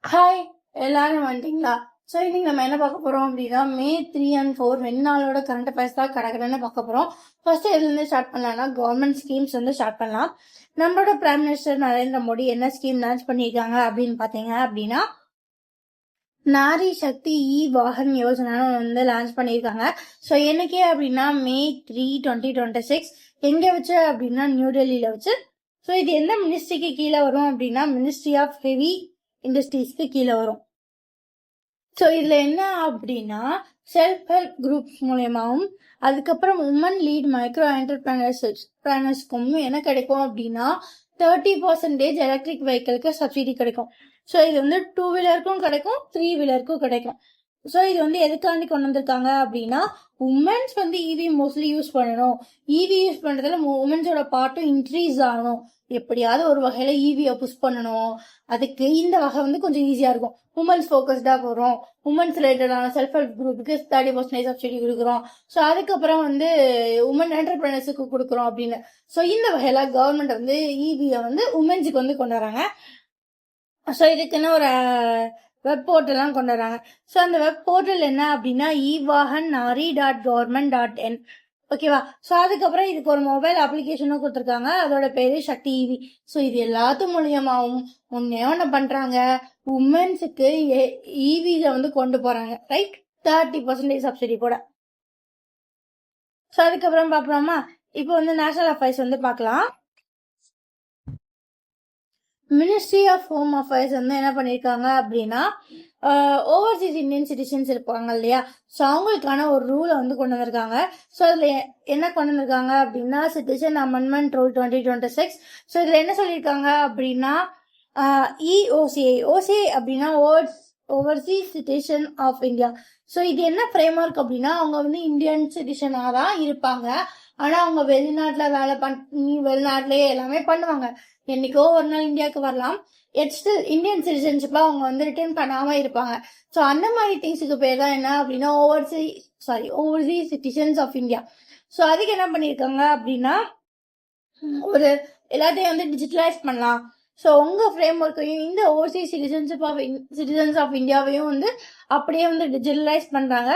Hi, எல்லாரும் வந்துட்டீங்களா? So இன்னைக்கு நம்ம என்ன பார்க்க போறோம் அப்படின்னா மே 3 and 4 2 நாளோட கரண்ட் அஃபேர்ஸ் தான் கடற்கடன்னு பார்க்க போறோம். ஃபர்ஸ்ட் எதுலேருந்து ஸ்டார்ட் பண்ணலாம்னா கவர்மெண்ட் ஸ்கீம்ஸ் வந்து ஸ்டார்ட் பண்ணலாம். நம்மளோட பிரைம் மினிஸ்டர் நரேந்திர மோடி என்ன ஸ்கீம் லான்ச் பண்ணியிருக்காங்க அப்படின்னு பார்த்தீங்க அப்படின்னா நாரி சக்தி வாகன் யோஜனான்னு வந்து லான்ச் பண்ணியிருக்காங்க. ஸோ என்னைக்கே அப்படின்னா மே 3, 2026 எங்க வச்சு அப்படின்னா நியூ டெல்லியில வச்சு. ஸோ இது எந்த மினிஸ்ட்ரிக்கு கீழே வரும் அப்படின்னா மினிஸ்ட்ரி ஆஃப் ஹெவி இண்டஸ்ட்ரீஸ்க்கு கீழே வரும். ஸோ இதுல என்ன அப்படின்னா செல்ஃப் ஹெல்ப் குரூப்ஸ் மூலயமாவும் அதுக்கப்புறம் உமன் லீட் மைக்ரோ என்டர்பிரைனர்ஸ்க்கும் என்ன கிடைக்கும் அப்படின்னா 30% எலக்ட்ரிக் வெஹிக்கிளுக்கு சப்சிடி கிடைக்கும். ஸோ இது வந்து 2 வீலருக்கும் கிடைக்கும், 3 வீலருக்கும் கிடைக்கும். ஸோ இது வந்து எதுக்காண்டி கொண்டு வந்திருக்காங்க அப்படின்னா உமன்ஸ் வந்து இவி மோஸ்ட்லி யூஸ் பண்ணணும். இவி யூஸ் பண்றதுல உமன்ஸோட பார்ட்டும் இன்க்ரீஸ் ஆகணும். எப்படியாவது ஒரு வகையில இவியை புஷ் பண்ணணும். அதுக்கு இந்த வகை வந்து கொஞ்சம் ஈஸியா இருக்கும். உமன்ஸ் ஃபோக்கஸ்டா வரும். உமன்ஸ் ரிலேட்டடான செல்ஃப் ஹெல்ப் குரூப்புக்கு 30% சப்சிடி கொடுக்குறோம். ஸோ அதுக்கப்புறம் வந்து உமன் என்டர்பிரைனர்ஸுக்கு கொடுக்குறோம் அப்படின்னு. ஸோ இந்த வகையில கவர்மெண்ட் வந்து இவியை வந்து உமன்ஸுக்கு வந்து கொண்டு வராங்க. ஸோ இதுக்குன்னு ஒரு வெப் போர்ட்டல்லாம் கொண்டு வராங்க. ஸோ அந்த வெப் போர்ட்டல் என்ன அப்படின்னா evahan.nari.government.in. ஓகேவா? ஸோ அதுக்கப்புறம் இதுக்கு ஒரு மொபைல் அப்ளிகேஷனும் கொடுத்துருக்காங்க. அதோட பேரு சக்தி இவி. ஸோ இது எல்லாத்து மூலியமாவும் ஒன்னு பண்றாங்க, உமன்ஸுக்கு இவில வந்து கொண்டு போறாங்க. ரைட், 30% சப்சிடி கூட. ஸோ அதுக்கப்புறம் பாப்போமா, இப்போ வந்து நேஷனல் அஃபேர்ஸ் வந்து பார்க்கலாம். மினிஸ்ட்ரி ஆஃப் ஹோம் அஃபேர்ஸ் வந்து என்ன பண்ணியிருக்காங்க அப்படின்னா ஓவர்சீஸ் இந்தியன் சிட்டிசன்ஸ் இருப்பாங்க இல்லையா, ஸோ அவங்களுக்கான ஒரு ரூலை வந்து கொண்டு வந்திருக்காங்க. ஸோ அதில் என்ன கொண்டு வந்திருக்காங்க அப்படின்னா சிட்டிசன் அமெண்ட்மெண்ட் ரூல் 2026. ஸோ இதில் என்ன சொல்லியிருக்காங்க அப்படின்னா ஓசிஐ அப்படின்னா overseas citizen of India. So இது என்ன ஃப்ரேம் ஒர்க் அப்படின்னா அவங்க வந்து இந்தியன் சிட்டிசனாக தான் இருப்பாங்க. ஆனால் அவங்க வெளிநாட்டில் வேலை பண்ணி வெளிநாட்டிலேயே எல்லாமே பண்ணுவாங்க. என்னைக்கோ ஒரு நாள் இந்தியாவுக்கு வரலாம். இந்தியன் சிட்டிசன்ஷிப்பா அவங்க வந்து ரிட்டர்ன் பண்ணாம இருப்பாங்க. ஸோ அந்த மாதிரி திங்ஸுக்கு பேர் தான் என்ன அப்படின்னா overseas citizens of India. So அதுக்கு என்ன பண்ணியிருக்காங்க அப்படின்னா ஒரு எல்லாத்தையும் வந்து டிஜிட்டலைஸ் பண்ணலாம். ஸோ உங்க ஃப்ரேம் ஒர்க்கையும் இந்த ஓவர்சீஸ் சிட்டிசன்ஸ் ஆஃப் இந்தியாவையும் வந்து அப்படியே வந்து டிஜிட்டலைஸ் பண்றாங்க.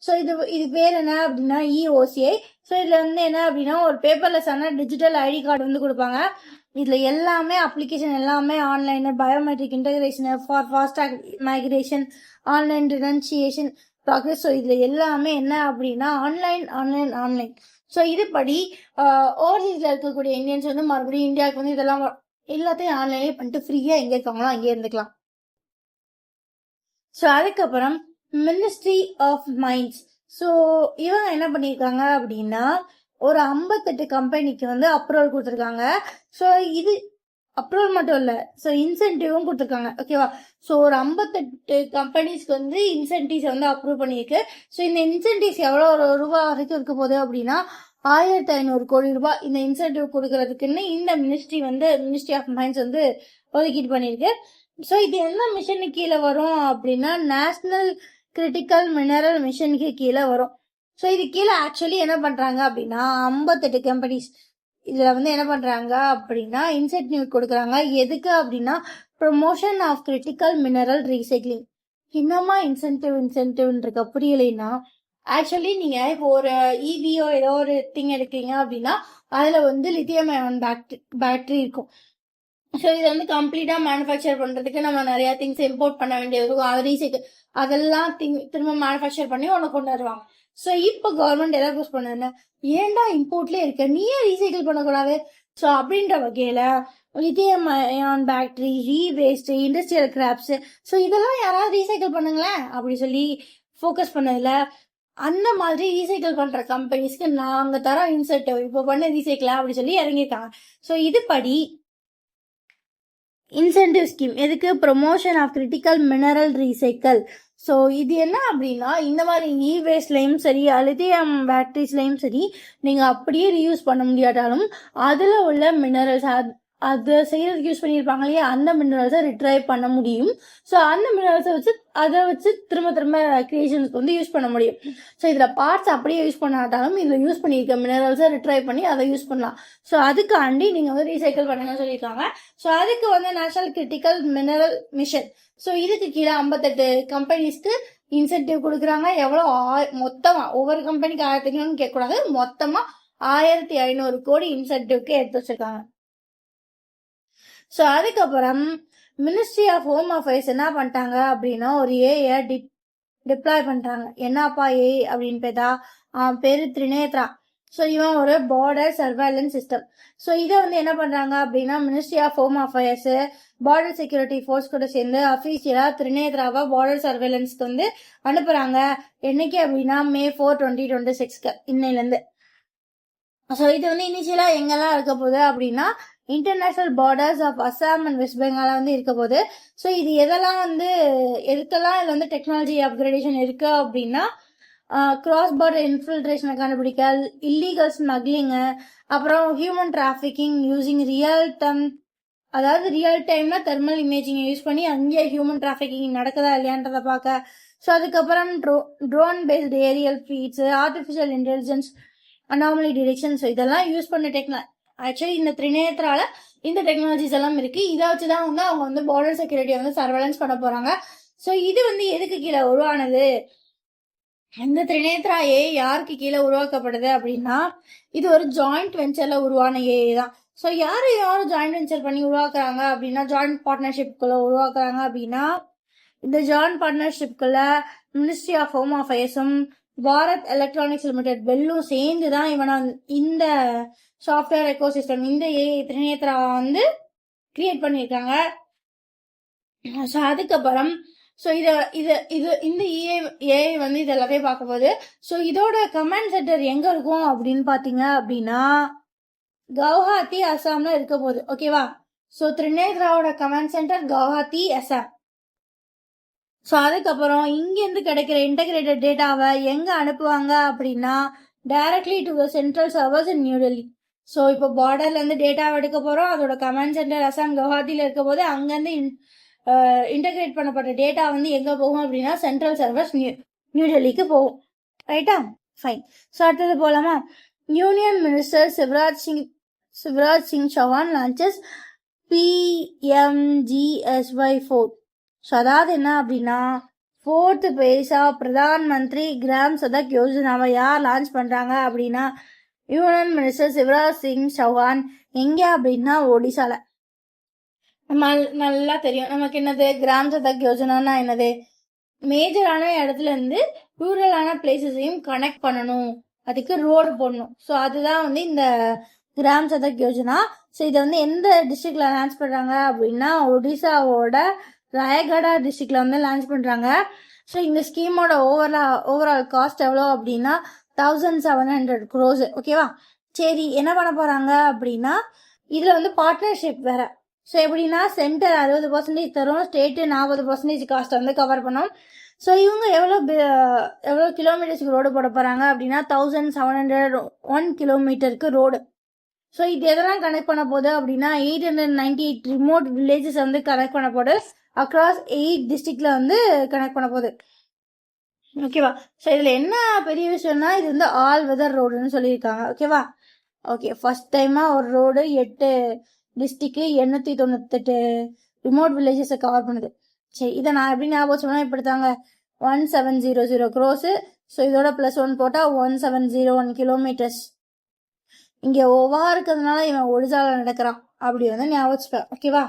ஸோ இது பேர் என்ன அப்படின்னா இஓசிஐ. ஸோ இதுல வந்து என்ன அப்படின்னா ஒரு பேப்பர்லெஸ்ஸான டிஜிட்டல் ஐடி கார்டு வந்து கொடுப்பாங்க. இதுல எல்லாமே அப்ளிகேஷன் எல்லாமே online, biometric integration for fast migration, online renunciation progress. So இதுல எல்லாமே என்ன அப்படின்னா ஆன்லைன். ஸோ இதுபடி ஓவர்சீஸ்ல இருக்கக்கூடிய இந்தியன்ஸ் வந்து மறுபடியும் இந்தியாவுக்கு வந்து இதெல்லாம் எல்லாத்தையும் ஆன்லைன்லேயே பண்ணிட்டு ஃப்ரீயா எங்க இருக்காங்களோ அங்கே இருந்துக்கலாம். ஸோ அதுக்கப்புறம் மினிஸ்ட்ரி ஆஃப் மைன்ஸ். ஸோ இவங்க என்ன பண்ணியிருக்காங்க அப்படின்னா ஒரு 58 கம்பெனிக்கு வந்து அப்ரூவல் கொடுத்துருக்காங்க. ஸோ இது அப்ரூவல் மட்டும் இல்லை, ஸோ இன்சென்டிவும் கொடுத்துருக்காங்க. ஓகேவா? ஸோ ஒரு 58 கம்பெனிஸ்க்கு வந்து இன்சென்டிவ்ஸ் வந்து அப்ரூவ் பண்ணியிருக்கு. ஸோ இந்த இன்சென்டிவ்ஸ் எவ்வளோ ரூபா வரைக்கும் இருக்க போகுது அப்படின்னா 1500 கோடி ரூபாய் இந்த இன்சென்டிவ் கொடுக்கறதுக்குன்னு இந்த மினிஸ்ட்ரி ஆஃப் மைன்ஸ் வந்து ஒதுக்கீடு பண்ணியிருக்கு. ஸோ இது என்ன மிஷனுக்கு கீழே வரும் அப்படின்னா நேஷனல் கிரிட்டிக்கல் மினரல் மிஷனுக்கு கீழே வரும். ஸோ இது கீழே ஆக்சுவலி என்ன பண்றாங்க அப்படின்னா 58 கம்பெனிஸ் இதுல வந்து என்ன பண்றாங்க அப்படின்னா இன்சென்டிவ் கொடுக்குறாங்க. எதுக்கு அப்படின்னா promotion of critical mineral recycling. என்னமா இன்சென்டிவ் இருக்க புரியலைன்னா ஆக்சுவலி நீங்க இப்போ ஒரு இவியோ ஏதோ ஒரு திங் எடுக்கீங்க அப்படின்னா அதுல வந்து லித்தியம் அயன் பேட்டரி இருக்கும். ஸோ இதை வந்து கம்ப்ளீட்டா மேனுஃபேக்சர் பண்றதுக்கு நம்ம நிறைய திங்ஸ் இம்போர்ட் பண்ண வேண்டியது இருக்கும். அது ரீசைக்கிள் அதெல்லாம் திரும்ப மேனுஃபேக்சர் பண்ணி ஒன்று கொண்டு வருவாங்க. ஸோ இப்போ கவர்மெண்ட் எதை யூஸ் பண்ணு, ஏன்டா இம்போர்ட்லேயே இருக்க நீயே ரீசைக்கிள் பண்ணக்கூடாது. ஸோ அப்படின்ற வகையில lithium ion battery, waste, industrial scraps, so இதெல்லாம் யாராவது ரீசைக்கிள் பண்ணுங்களேன் அப்படி சொல்லி ஃபோக்கஸ் பண்ணதுல அந்த மாதிரி ரீசைக்கிள் பண்ற கம்பெனிஸ்க்கு நாங்க தரோம் இன்சென்டிவ், இப்போ பண்ண ரீசைக்கிள் அப்படி சொல்லி இறங்கியிருக்காங்க. ஸோ இதுபடி இன்சென்டிவ் ஸ்கீம் எதுக்கு promotion of critical mineral recycle. So இது என்ன அப்படின்னா இந்த மாதிரி வேஸ்ட்லையும் சரி லித்தியம் பேட்டரிஸ்லையும் சரி நீங்கள் அப்படியே ரீயூஸ் பண்ண முடியாட்டாலும் அதில் உள்ள மினரல்ஸ் அதை செய்யறதுக்கு யூஸ் பண்ணியிருப்பாங்க இல்லையா, அந்த மினரல்ஸை ரிட்ரைவ் பண்ண முடியும். ஸோ அந்த மினரல்ஸை வச்சு அதை வச்சு திரும்ப திரும்ப கிரியேஷன்ஸ்க்கு வந்து யூஸ் பண்ண முடியும். ஸோ இதில் பார்ட்ஸ் அப்படியே யூஸ் பண்ணாட்டாலும் இதில் யூஸ் பண்ணியிருக்க மினரல்ஸை ரிட்ரைவ் பண்ணி அதை யூஸ் பண்ணலாம். ஸோ அதுக்காண்டி நீங்கள் வந்து ரீசைக்கிள் பண்ணுங்கன்னு சொல்லியிருக்காங்க. ஸோ அதுக்கு வந்து national critical mineral mission, so இதுக்கு கீழே 58 கம்பெனிஸ்க்கு இன்சென்டிவ் கொடுக்குறாங்க. எவ்வளோ மொத்தமா ஒவ்வொரு கம்பெனிக்கு 1000 கேட்கக்கூடாது, மொத்தமா 1500 கோடி இன்சென்டிவ்க்கு எடுத்து வச்சிருக்காங்க. ஸோ அதுக்கப்புறம் மினிஸ்ட்ரி ஆஃப் ஹோம் அஃபேர்ஸ் என்ன பண்ணிட்டாங்க அப்படின்னா ஒரு ஏஐ டிப்ளாய் பண்ணிட்டாங்க. என்னப்பா ஏஐ அப்படின்னு பேதா பேரு திரிநேத்ரா. ஸோ இவன் ஒரு பார்டர் சர்வைலன்ஸ் சிஸ்டம். ஸோ இதை வந்து என்ன பண்றாங்க அப்படின்னா ministry of home affairs border security force கூட சேர்ந்து அஃபீஷியலா திரிநேத்ராவை பார்டர் சர்வைலன்ஸ்க்கு வந்து அனுப்புறாங்க. என்னைக்கு அப்படின்னா May 4, 2026 இன்னையிலேருந்து. ஸோ இது வந்து இனிஷியலா எங்கெல்லாம் இருக்க போகுது அப்படின்னா international borders of Assam and west பெங்கால வந்து இருக்க போகுது. ஸோ இது எதெல்லாம் வந்து எதுக்கெல்லாம் இதில் வந்து டெக்னாலஜி அப்கிரேடேஷன் இருக்கு அப்படின்னா கிராஸ் பார்டர் இன்ஃபில்ட்ரேஷனை கண்டுபிடிக்க, இல்லீகல் ஸ்மக்லிங்கு, அப்புறம் ஹியூமன் டிராஃபிக்கிங் யூசிங் ரியல் டைம்னா தெர்மல் இமேஜிங்கை யூஸ் பண்ணி அங்கேயே ஹியூமன் டிராஃபிக்கிங் நடக்குதா இல்லையான்றதை பார்க்க. ஸோ அதுக்கப்புறம் drone based aerial feeds, artificial intelligence, anomaly detection. So இதெல்லாம் யூஸ் பண்ண ஆக்சுவலி இந்த திரிநேத்ரால இந்த டெக்னாலஜிஸ் எல்லாம் இருக்கு. இதை வச்சுதான் வந்து அவங்க வந்து பார்டர் செக்யூரிட்டியை வந்து சர்வேலன்ஸ் பண்ண போறாங்க. ஸோ இது வந்து எதுக்கு கீழே உருவானது, இந்த திரிநேத்ரா ஏஐ யாருக்கு கீழே உருவாக்கப்படுது அப்படின்னா இது ஒரு ஜாயிண்ட் வெஞ்சர்ல உருவான ஏஐ தான். ஸோ யாரும் ஜாயிண்ட் வெஞ்சர் பண்ணி உருவாக்குறாங்க அப்படின்னா ஜாயிண்ட் பார்ட்னர்ஷிப்குள்ள உருவாக்குறாங்க அப்படின்னா இந்த ஜாயிண்ட் பார்ட்னர்ஷிப்குள்ள மினிஸ்ட்ரி ஆஃப் ஹோம் அஃபேர்ஸும் பாரத் எலக்ட்ரானிக்ஸ் லிமிடெட் பெல்லும் சேர்ந்து தான் இவனை இந்த சாஃப்ட்வேர் எக்கோசிஸ்டம் இந்த ஏஐ திரிநேத்ரா வந்து கிரியேட் பண்ணியிருக்காங்க. ஸோ அதுக்கப்புறம் ஸோ இந்த ஏஐ வந்து இது எல்லாத்தையும் பார்க்க போகுது. ஸோ இதோட கமாண்ட் சென்டர் எங்க இருக்கும் அப்படின்னு பாத்தீங்க அப்படின்னா கவுஹாத்தி அசாம்ல இருக்க போகுது. ஓகேவா? ஸோ திரிநேத்ராவோட command centre Guwahati Assam. So அதுக்கப்புறம் இங்கேருந்து கிடைக்கிற இன்டகிரேட்டட் டேட்டாவை எங்க அனுப்புவாங்க அப்படின்னா directly to the central servers in New Delhi. So இப்போ பார்டர்ல இருந்து டேட்டாவை எடுக்க போறோம், அதோட கமாண்ட் சென்டர் அசாம் கவுஹாத்தில இருக்க போது அங்கேருந்து இன்டகிரேட் பண்ணப்பட்ட டேட்டா வந்து எங்க போகும் அப்படின்னா சென்ட்ரல் சர்வர்ஸ் நியூ டெல்லிக்கு போகும். ரைட்டா? ஃபைன். ஸோ அடுத்தது போலாமா? Union minister Shivraj Singh Chouhan launches PMGSY4. So அதாவது என்ன அப்படின்னா 4th base of Pradhan Mantri gram Sadak யோஜனாவை யார் லான்ச் பண்றாங்க அப்படின்னா யூனியன் மினிஸ்டர் சிவராஜ் சிங் சௌஹான். எங்க அப்படின்னா ஒடிசால. நல்லா தெரியும் நமக்கு என்னது கிராம் சதக் யோஜனானா என்னது, மேஜரான இடத்துல இருந்து ரூரலான பிளேசஸையும் கனெக்ட் பண்ணணும், அதுக்கு ரோடு போடணும். ஸோ அதுதான் வந்து இந்த கிராம் சதக் யோஜனா. ஸோ இதை வந்து எந்த டிஸ்ட்ரிக்ட்ல லான்ச் பண்றாங்க அப்படின்னா ஒடிசாவோட ராயகடா டிஸ்ட்ரிக்ட்ல வந்து லான்ச் பண்றாங்க. ஸோ இந்த ஸ்கீமோட ஓவரால் காஸ்ட் எவ்வளோ அப்படின்னா 1700 crores. ஓகேவா? சரி, என்ன பண்ண போறாங்க அப்படின்னா இதுல வந்து பார்ட்னர்ஷிப் வேற. ஸோ எப்படின்னா சென்டர் 60% தரும், ஸ்டேட்டு 40% காஸ்ட் வந்து கவர் பண்ணும். ஸோ இவங்க எவ்வளோ கிலோமீட்டர்ஸ்க்கு ரோடு போட போறாங்க அப்படின்னா 1701 கிலோமீட்டருக்கு ரோடு. ஸோ இது எதெல்லாம் கனெக்ட் பண்ண போகுது அப்படின்னா 898 ரிமோட் வில்லேஜஸ் வந்து கனெக்ட் பண்ண போகுது. அக்ராஸ் 8 டிஸ்ட்ரிக்ட்ல வந்து கனெக்ட் பண்ண போகுது. ஓகேவா? ஸோ இதுல என்ன பெரிய விஷயம்னா இது வந்து ஆல் வெதர் ரோடுன்னு சொல்லியிருக்காங்க. ஓகேவா? ஓகே, ஃபர்ஸ்ட் டைமா ஒரு ரோடு 8 டிஸ்ட்ரிக்ட் 898 ரிமோட் வில்லேஜஸை கவர் பண்ணுது. சரி, இதை நான் எப்படி ஞாபகம் சொன்னா இப்படித்தாங்க 1700 crores. ஸோ இதோட +1 போட்டா 1701 கிலோமீட்டர்ஸ். இங்க ஓவா இருக்கிறதுனால இவன் ஒடிசால நடக்கிறான் அப்படி வந்து ஞாபகம். ஓகேவா?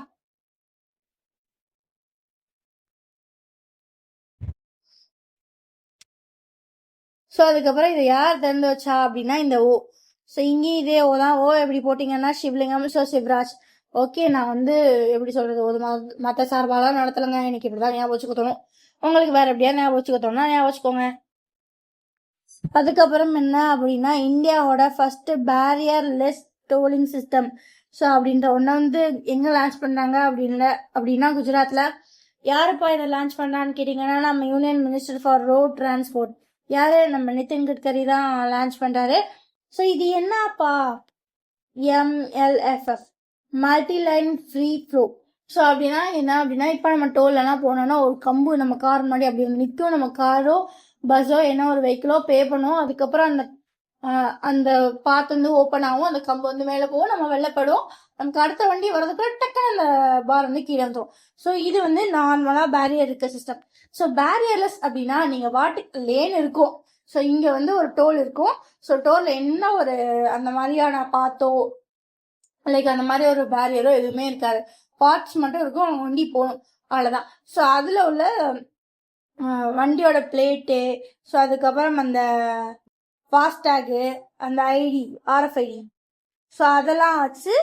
ஸோ அதுக்கப்புறம் இதை யார் திறந்து வச்சா அப்படின்னா இந்த ஓ. ஸோ இங்கேயும் இதே ஓ தான். ஓ எப்படி போட்டிங்கன்னா சிவலிங்கம். ஸோ சிவராஜ். ஓகே, நான் வந்து எப்படி சொல்றது, ஒரு மற்ற சார்பாலாம் நடத்தலைங்க, எனக்கு இப்படிதான் ஞாபகம் வச்சுக்க தோணும். உங்களுக்கு வேற எப்படியா ஞாபகம் வச்சுக்க தோணும்னா ஞாபகம் வச்சுக்கோங்க. அதுக்கப்புறம் என்ன அப்படின்னா இந்தியாவோட ஃபர்ஸ்ட் பேரியர்லெஸ் டோலிங் சிஸ்டம். ஸோ அப்படின்ற ஒன்றை வந்து எங்க லான்ச் பண்றாங்க அப்படின்னா குஜராத்ல. யாருப்பா இதை லான்ச் பண்றான்னு கேட்டீங்கன்னா நம்ம union minister for road transport. யாரு? நம்ம நிதின் கட்கரி தான் லான்ச் பண்றாரு. ஸோ இது என்னப்பா MLFF multi line free flow. So அப்படின்னா என்ன அப்படின்னா, இப்போ நம்ம டோல்லாம் போனோம்னா ஒரு கம்பு நம்ம கார் முன்னாடி அப்படி வந்து நிற்கும். நம்ம காரோ பஸ்ஸோ என்ன ஒரு வெஹிக்கிளோ பே பண்ணுவோம். அதுக்கப்புறம் அந்த பாத்து வந்து ஓப்பன் ஆகும், அந்த கம்பு வந்து மேலே போகும், நம்ம வெள்ளப்படுவோம். நமக்கு அடுத்த வண்டி வர்றதுக்குள்ள டக்குன்னு அந்த பார் வந்து கீழே வந்துடும். ஸோ இது வந்து நார்மலாக பேரியர் இருக்க சிஸ்டம். ஸோ பேரியர்லெஸ் அப்படின்னா நீங்கள் வாட்டுக்கு லேன் இருக்கும். ஸோ இங்கே வந்து ஒரு டோல் இருக்கும். ஸோ டோலில் என்ன ஒரு அந்த மாதிரியான பாத்தோ லைக் அந்த மாதிரி ஒரு பேரியரோ எதுவுமே இருக்காது. பார்ட்ஸ் மட்டும் இருக்கும், அவங்க வண்டி போகணும், அவ்வளோதான். ஸோ அதில் உள்ள வண்டியோட பிளேட்டு, ஸோ அதுக்கப்புறம் அந்த ஃபாஸ்டேகு, அந்த ஐடி RFID, ஸோ அதெல்லாம் வச்சு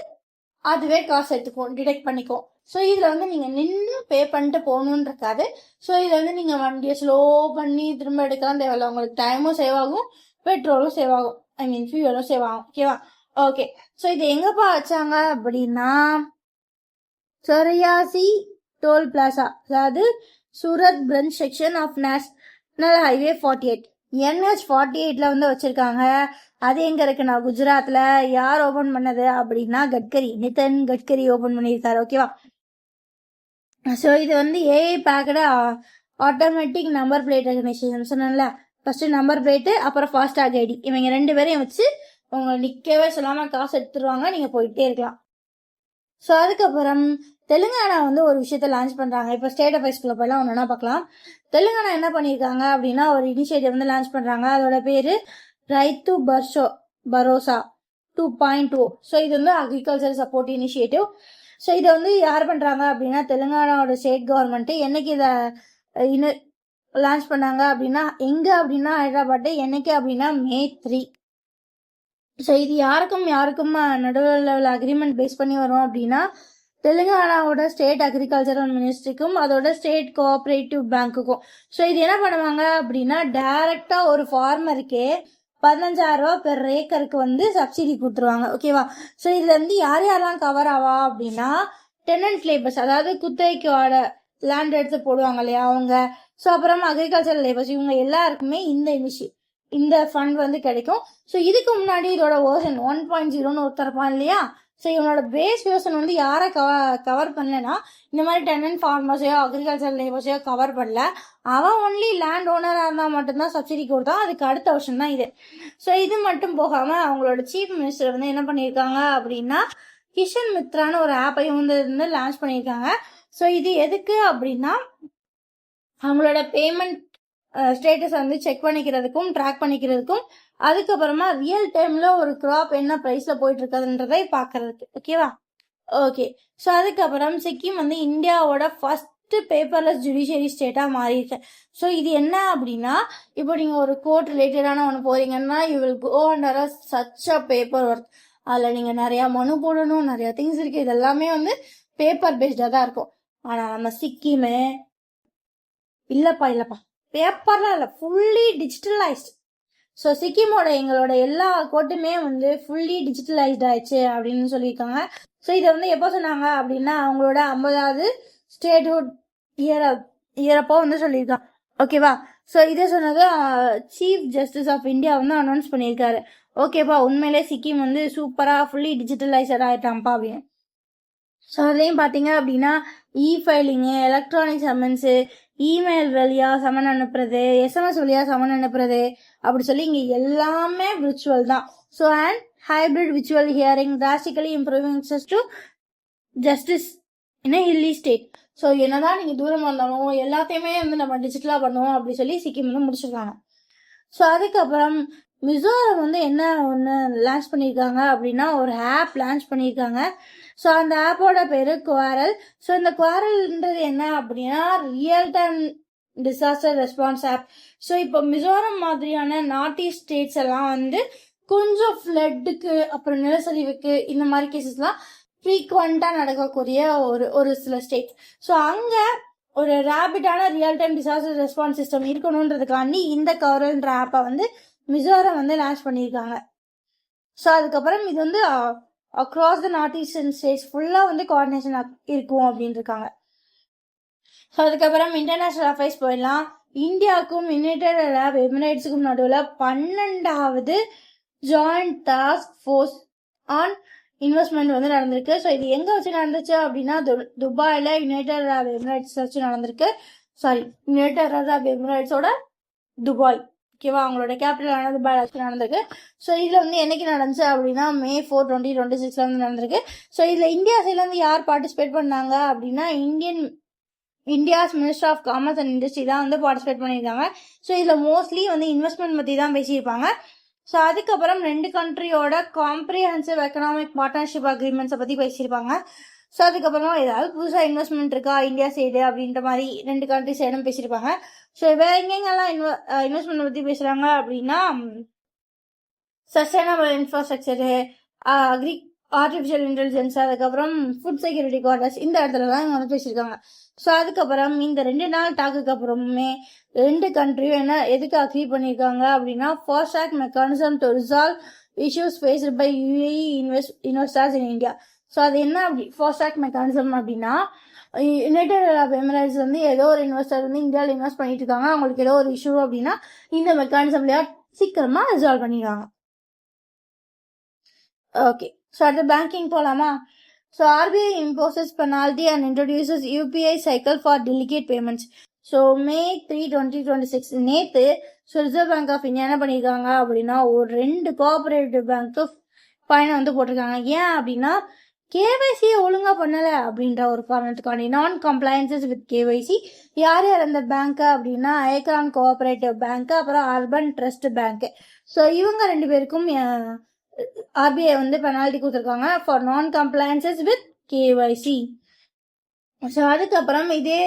அதுவே காசு எடுத்துக்கும், டிடெக்ட் பண்ணிக்கும். ஸோ இதில் வந்து நீங்கள் நின்று பே பண்ணிட்டு போகணுன்னு இருக்காது. ஸோ இதில் வந்து நீங்கள் வண்டியை ஸ்லோ பண்ணி திரும்ப எடுக்கலாம் தேவையில்ல. உங்களுக்கு டைமும் சேவ் ஆகும், பெட்ரோலும் சேவ் ஆகும், ஐ மீன் ஃபியூவலும் சேவ் ஆகும். ஓகேவா? ஓகே. ஸோ இது எங்கப்பா வச்சாங்க அப்படின்னா சொரியாசி டோல் பிளாசா, அதாவது Surat branch section of national highway 48 NH48 வந்து வச்சிருக்காங்க. அது எங்க இருக்குன்னா குஜராத்ல. யார் ஓபன் பண்ணது அப்படின்னா கட்கரி, நிதின் கட்கரி ஓபன் பண்ணியிருக்காரு. ஓகேவா? ஸோ இது வந்து AI backed automatic number plate recognition சொன்னேன்ல. ஃபர்ஸ்ட் நம்பர் பிளேட்டு, அப்புறம் ஃபாஸ்டாக் ஐடி, இவங்க 2 பேரையும் வச்சு உங்களை நிற்கவே சொல்லாமல் காசு எடுத்துருவாங்க, நீங்கள் போயிட்டே இருக்கலாம். ஸோ அதுக்கப்புறம் தெலுங்கானா வந்து ஒரு விஷயத்த லான்ச் பண்ணுறாங்க. இப்போ ஸ்டேட் அஃபேர்ஸ்குள்ள போயெல்லாம் ஒன்றுனா பார்க்கலாம். தெலுங்கானா என்ன பண்ணியிருக்காங்க அப்படின்னா ஒரு இனிஷியேட்டிவ் வந்து லான்ச் பண்ணுறாங்க. அதோட பேர் ரைத்து பரோசா 2.0. ஸோ இது வந்து அக்ரிகல்ச்சர் சப்போர்ட் இனிஷியேட்டிவ். ஸோ இதை வந்து யார் பண்ணுறாங்க அப்படின்னா தெலுங்கானாவோட ஸ்டேட் கவர்மெண்ட்டு. என்னைக்கு இதை லான்ச் பண்ணாங்க அப்படின்னா எங்கே அப்படின்னா ஹைதராபாத்து. என்னைக்கு அப்படின்னா May 3. ஸோ இது யாருக்கும் நடுவில் அக்ரிமெண்ட் பேஸ் பண்ணி வரும் அப்படின்னா தெலுங்கானாவோட ஸ்டேட் அக்ரிகல்ச்சரல் மினிஸ்ட்ரிக்கும் அதோட ஸ்டேட் கோஆப்ரேட்டிவ் பேங்க்குக்கும். ஸோ இது என்ன பண்ணுவாங்க அப்படின்னா டைரக்டாக ஒரு ஃபார்மருக்கே 15,000 ரூபா பெர் ஏக்கருக்கு வந்து சப்சிடி கொடுத்துருவாங்க. ஓகேவா? ஸோ இதுல வந்து யாரெல்லாம் கவர் ஆவா அப்படின்னா டெனன்ட் லேபர்ஸ், அதாவது குத்தகைக்கோட லேண்ட் எடுத்து போடுவாங்க இல்லையா அவங்க. ஸோ அப்புறம் அக்ரிகல்ச்சரல் லேபர்ஸ், இவங்க எல்லாருக்குமே இந்த ஃபண்ட் வந்து கிடைக்கும். ஸோ இதுக்கு முன்னாடி இதோட வேர்ஷன் 1.0ன்னு ஒருத்தரப்பான் இல்லையா. ஸோ இவனோட பேஸ் வேர்ஷன் வந்து யாரை கவர் பண்ணலன்னா இந்த மாதிரி டெனன்ட் ஃபார்மர்ஸையோ அக்ரிகல்ச்சர் லேபர்ஸையோ கவர் பண்ணல. அவன் ஒன்லி லேண்ட் ஓனராக இருந்தால் மட்டும்தான் சப்சிடி கொடுத்தான். அதுக்கு அடுத்த வருஷம் தான் இது. ஸோ இது மட்டும் போகாமல் அவங்களோட சீஃப் மினிஸ்டர் வந்து என்ன பண்ணியிருக்காங்க அப்படின்னா கிஷன் மித்ரான்னு ஒரு ஆப்பையும் வந்து லான்ச் பண்ணியிருக்காங்க. ஸோ இது எதுக்கு அப்படின்னா அவங்களோட பேமெண்ட் ஸ்டேட்டஸ் வந்து செக் பண்ணிக்கிறதுக்கும் ட்ராக் பண்ணிக்கிறதுக்கும், அதுக்கப்புறமா ரியல் டைம்ல ஒரு கிராப் என்ன பிரைஸ்ல போயிட்டு இருக்காதுன்றதை பாக்குறதுக்கு. ஓகேவா? ஓகே. ஸோ அதுக்கப்புறம் சிக்கிம் வந்து இந்தியாவோட ஃபர்ஸ்ட் பேப்பர்லெஸ் ஜுடிஷியரி ஸ்டேட்டா மாறியிருக்கு. ஸோ இது என்ன அப்படின்னா இப்போ நீங்க ஒரு கோர்ட் ரிலேட்டடான ஒன்று போறீங்கன்னா you will go under such a paper work. அதில் நீங்க நிறைய மனு போடணும், நிறைய திங்ஸ் இருக்கு. இது எல்லாமே வந்து பேப்பர் பேஸ்டா தான் இருக்கும். ஆனா நம்ம சிக்கிமே இல்லப்பா பேப்பர்லாம் இல்லை, ஃபுல்லி டிஜிட்டலைஸ்ட். ஸோ சிக்கிமோட எங்களோட எல்லா கோர்ட்டுமே வந்து ஃபுல்லி டிஜிட்டலைஸ்ட் ஆயிடுச்சு அப்படின்னு சொல்லியிருக்காங்க. ஸோ இதை வந்து எப்போ சொன்னாங்க அப்படின்னா அவங்களோட 50வது ஸ்டேட்ஹுட் இயரப்போ வந்து சொல்லியிருக்காங்க. ஓகேவா? ஸோ இதை சொன்னது சீஃப் ஜஸ்டிஸ் ஆஃப் இந்தியா வந்து அனௌன்ஸ் பண்ணியிருக்காரு. ஓகேப்பா, உண்மையிலே சிக்கிம் வந்து சூப்பராக ஃபுல்லி டிஜிட்டலைஸ்ட் ஆகிட்டான்ப்பா அப்படின்னு. ஸோ அதையும் பார்த்தீங்க அப்படின்னா ஃபைலிங்கு, எலக்ட்ரானிக் சம்மன்ஸு, இமெயில் வழியா சமன் அனுப்புறது, SMS வழியா சமன் அனுப்புறது, அப்படி சொல்லி இங்கே எல்லாமே விர்ச்சுவல் தான். So and hybrid virtual hearing drastically improving access to justice in hilly state. So என்னதான் நீங்கள் தூரமாக இருந்தாலும் எல்லாத்தையுமே வந்து நம்ம டிஜிட்டலாக பண்ணுவோம் அப்படி சொல்லி சிக்கிம் வந்து முடிச்சிருக்காங்க. ஸோ அதுக்கப்புறம் மிசோரம் வந்து என்ன ஒன்று லான்ச் பண்ணியிருக்காங்க அப்படின்னா ஒரு ஆப் லான்ச் பண்ணியிருக்காங்க. ஸோ அந்த ஆப்போட பேர் குவாரல். ஸோ இந்த குவாரல்ன்றது என்ன அப்படின்னா real time disaster response app. So இப்போ மிசோரம் மாதிரியான நார்த் ஈஸ்ட் ஸ்டேட்ஸ் எல்லாம் வந்து கொஞ்சம் ஃப்ளட்டுக்கு அப்புறம் நிலச்சரிவுக்கு இந்த மாதிரி கேசஸ்லாம் ஃப்ரீக்வெண்ட்டாக நடக்கக்கூடிய ஒரு சில ஸ்டேட். ஸோ அங்கே ஒரு ரேபிட்டான real time disaster response system இருக்கணுன்றதுக்காண்டி இந்த குவாரல்ன்ற ஆப்பை வந்து மிசோரம் வந்து லான்ச் பண்ணியிருக்காங்க. ஸோ அதுக்கப்புறம் இது வந்து across the north eastern states ஃபுல்லாக வந்து கோஆர்டினேஷன் இருக்கும் அப்படின்னு இருக்காங்க. ஸோ அதுக்கப்புறம் இன்டர்நேஷ்னல் அஃபேர்ஸ் போயிடலாம். இந்தியாவுக்கும் யுனைடெட் அரப் எமிரேட்ஸுக்கும் நடுவில் 12வது joint task force on investment வந்து நடந்திருக்கு. ஸோ இது எங்க வச்சு நடந்துச்சு அப்படின்னா துபாயில யுனைடெட் அரப் எமிரேட்ஸ் வச்சு நடந்திருக்கு. யுனைடெட் அரப் எமிரேட்ஸோட துபாய், ஓகேவா, அவங்களோட கேபிட்டலான துபாய் வச்சு நடந்திருக்கு. ஸோ இதுல வந்து என்னைக்கு நடந்துச்சு அப்படின்னா May 4, 2026 வந்து நடந்திருக்கு. ஸோ இதுல இந்தியா சைட்ல இருந்து யார் பார்ட்டிசிபேட் பண்ணாங்க அப்படின்னா India's minister of commerce and industry தான் வந்து பார்ட்டிசிபேட் பண்ணியிருக்காங்க. ஸோ இதில் மோஸ்ட்லி வந்து இன்வெஸ்ட்மெண்ட் பற்றி தான் பேசியிருப்பாங்க. ஸோ அதுக்கப்புறம் 2 கண்ட்ரியோட காம்ப்ரிஹென்சிவ் எக்கனாமிக் பார்ட்னர்ஷிப் அக்ரிமெண்ட்ஸை பற்றி பேசியிருப்பாங்க. ஸோ அதுக்கப்புறமா ஏதாவது புதுசாக இன்வெஸ்ட்மெண்ட் இருக்கா இந்தியா சைடு அப்படின்ற மாதிரி 2 கண்ட்ரி சைடும் பேசியிருப்பாங்க. ஸோ வேற எங்கெங்கெல்லாம் இன்வெஸ்ட்மெண்ட் பற்றி பேசுகிறாங்க அப்படின்னா சஸ்டைனபிள் இன்ஃப்ராஸ்ட்ரக்சரு, ஆர்டிஃபிஷியல் இன்டெலிஜென்ஸ், அதுக்கப்புறம் ஃபுட் செக்யூரிட்டி குவார்டர்ஸ், இந்த இடத்துல தான் இவங்க வந்து பேசியிருக்காங்க. ஸோ அதுக்கப்புறம் இந்த 2 நாள் டாக்குக்கு அப்புறமே 2 கண்ட்ரியும் என்ன எதுக்கு அக்ரி பண்ணியிருக்காங்க அப்படின்னா fast track mechanism to resolve issues faced by UAE investors in India. So அது என்ன அப்படி ஃபாஸ்ட் ட்ராக் மெக்கானிசம் அப்படின்னா யுனைடெட் அரப் எமிரேட்ஸ் வந்து ஏதோ ஒரு இன்வெஸ்டர் வந்து இந்தியாவில் இன்வெஸ்ட் பண்ணிட்டு இருக்காங்க, அவங்களுக்கு ஏதோ ஒரு இஷ்யூ அப்படின்னா இந்த மெக்கானிசம்லயா சீக்கிரமா ரிசால்வ் பண்ணிடுவாங்க. ஓகே, ஸோ அடுத்து பேங்கிங் போகலாமா? So RBI imposes penalty and introduces UPI cycle for delicate payments. So May 3, 2026 நேற்று ரிசர்வ் பேங்க் ஆஃப் இந்தியா என்ன பண்ணியிருக்காங்க அப்படின்னா ஒரு 2 கோஆபரேட்டிவ் பேங்க்கு ஃபைனை வந்து போட்டிருக்காங்க. ஏன் அப்படின்னா கேவைசி ஒழுங்கா பண்ணல அப்படின்ற ஒரு காரணத்துக்காண்டி நான் கம்ப்ளைன்சஸ் வித் கேவைசி. யார் அந்த பேங்க் அப்படின்னா ஐகான் கோஆபரேட்டிவ் பேங்க், அப்புறம் அர்பன் ட்ரஸ்ட் பேங்க். ஸோ இவங்க 2 பேருக்கும் RBI வந்து பெனால்டி கொடுத்துருக்காங்க ஃபார் நான் கம்ப்ளைன்சஸ் வித் கேவைசி. ஸோ அதுக்கப்புறம் இதே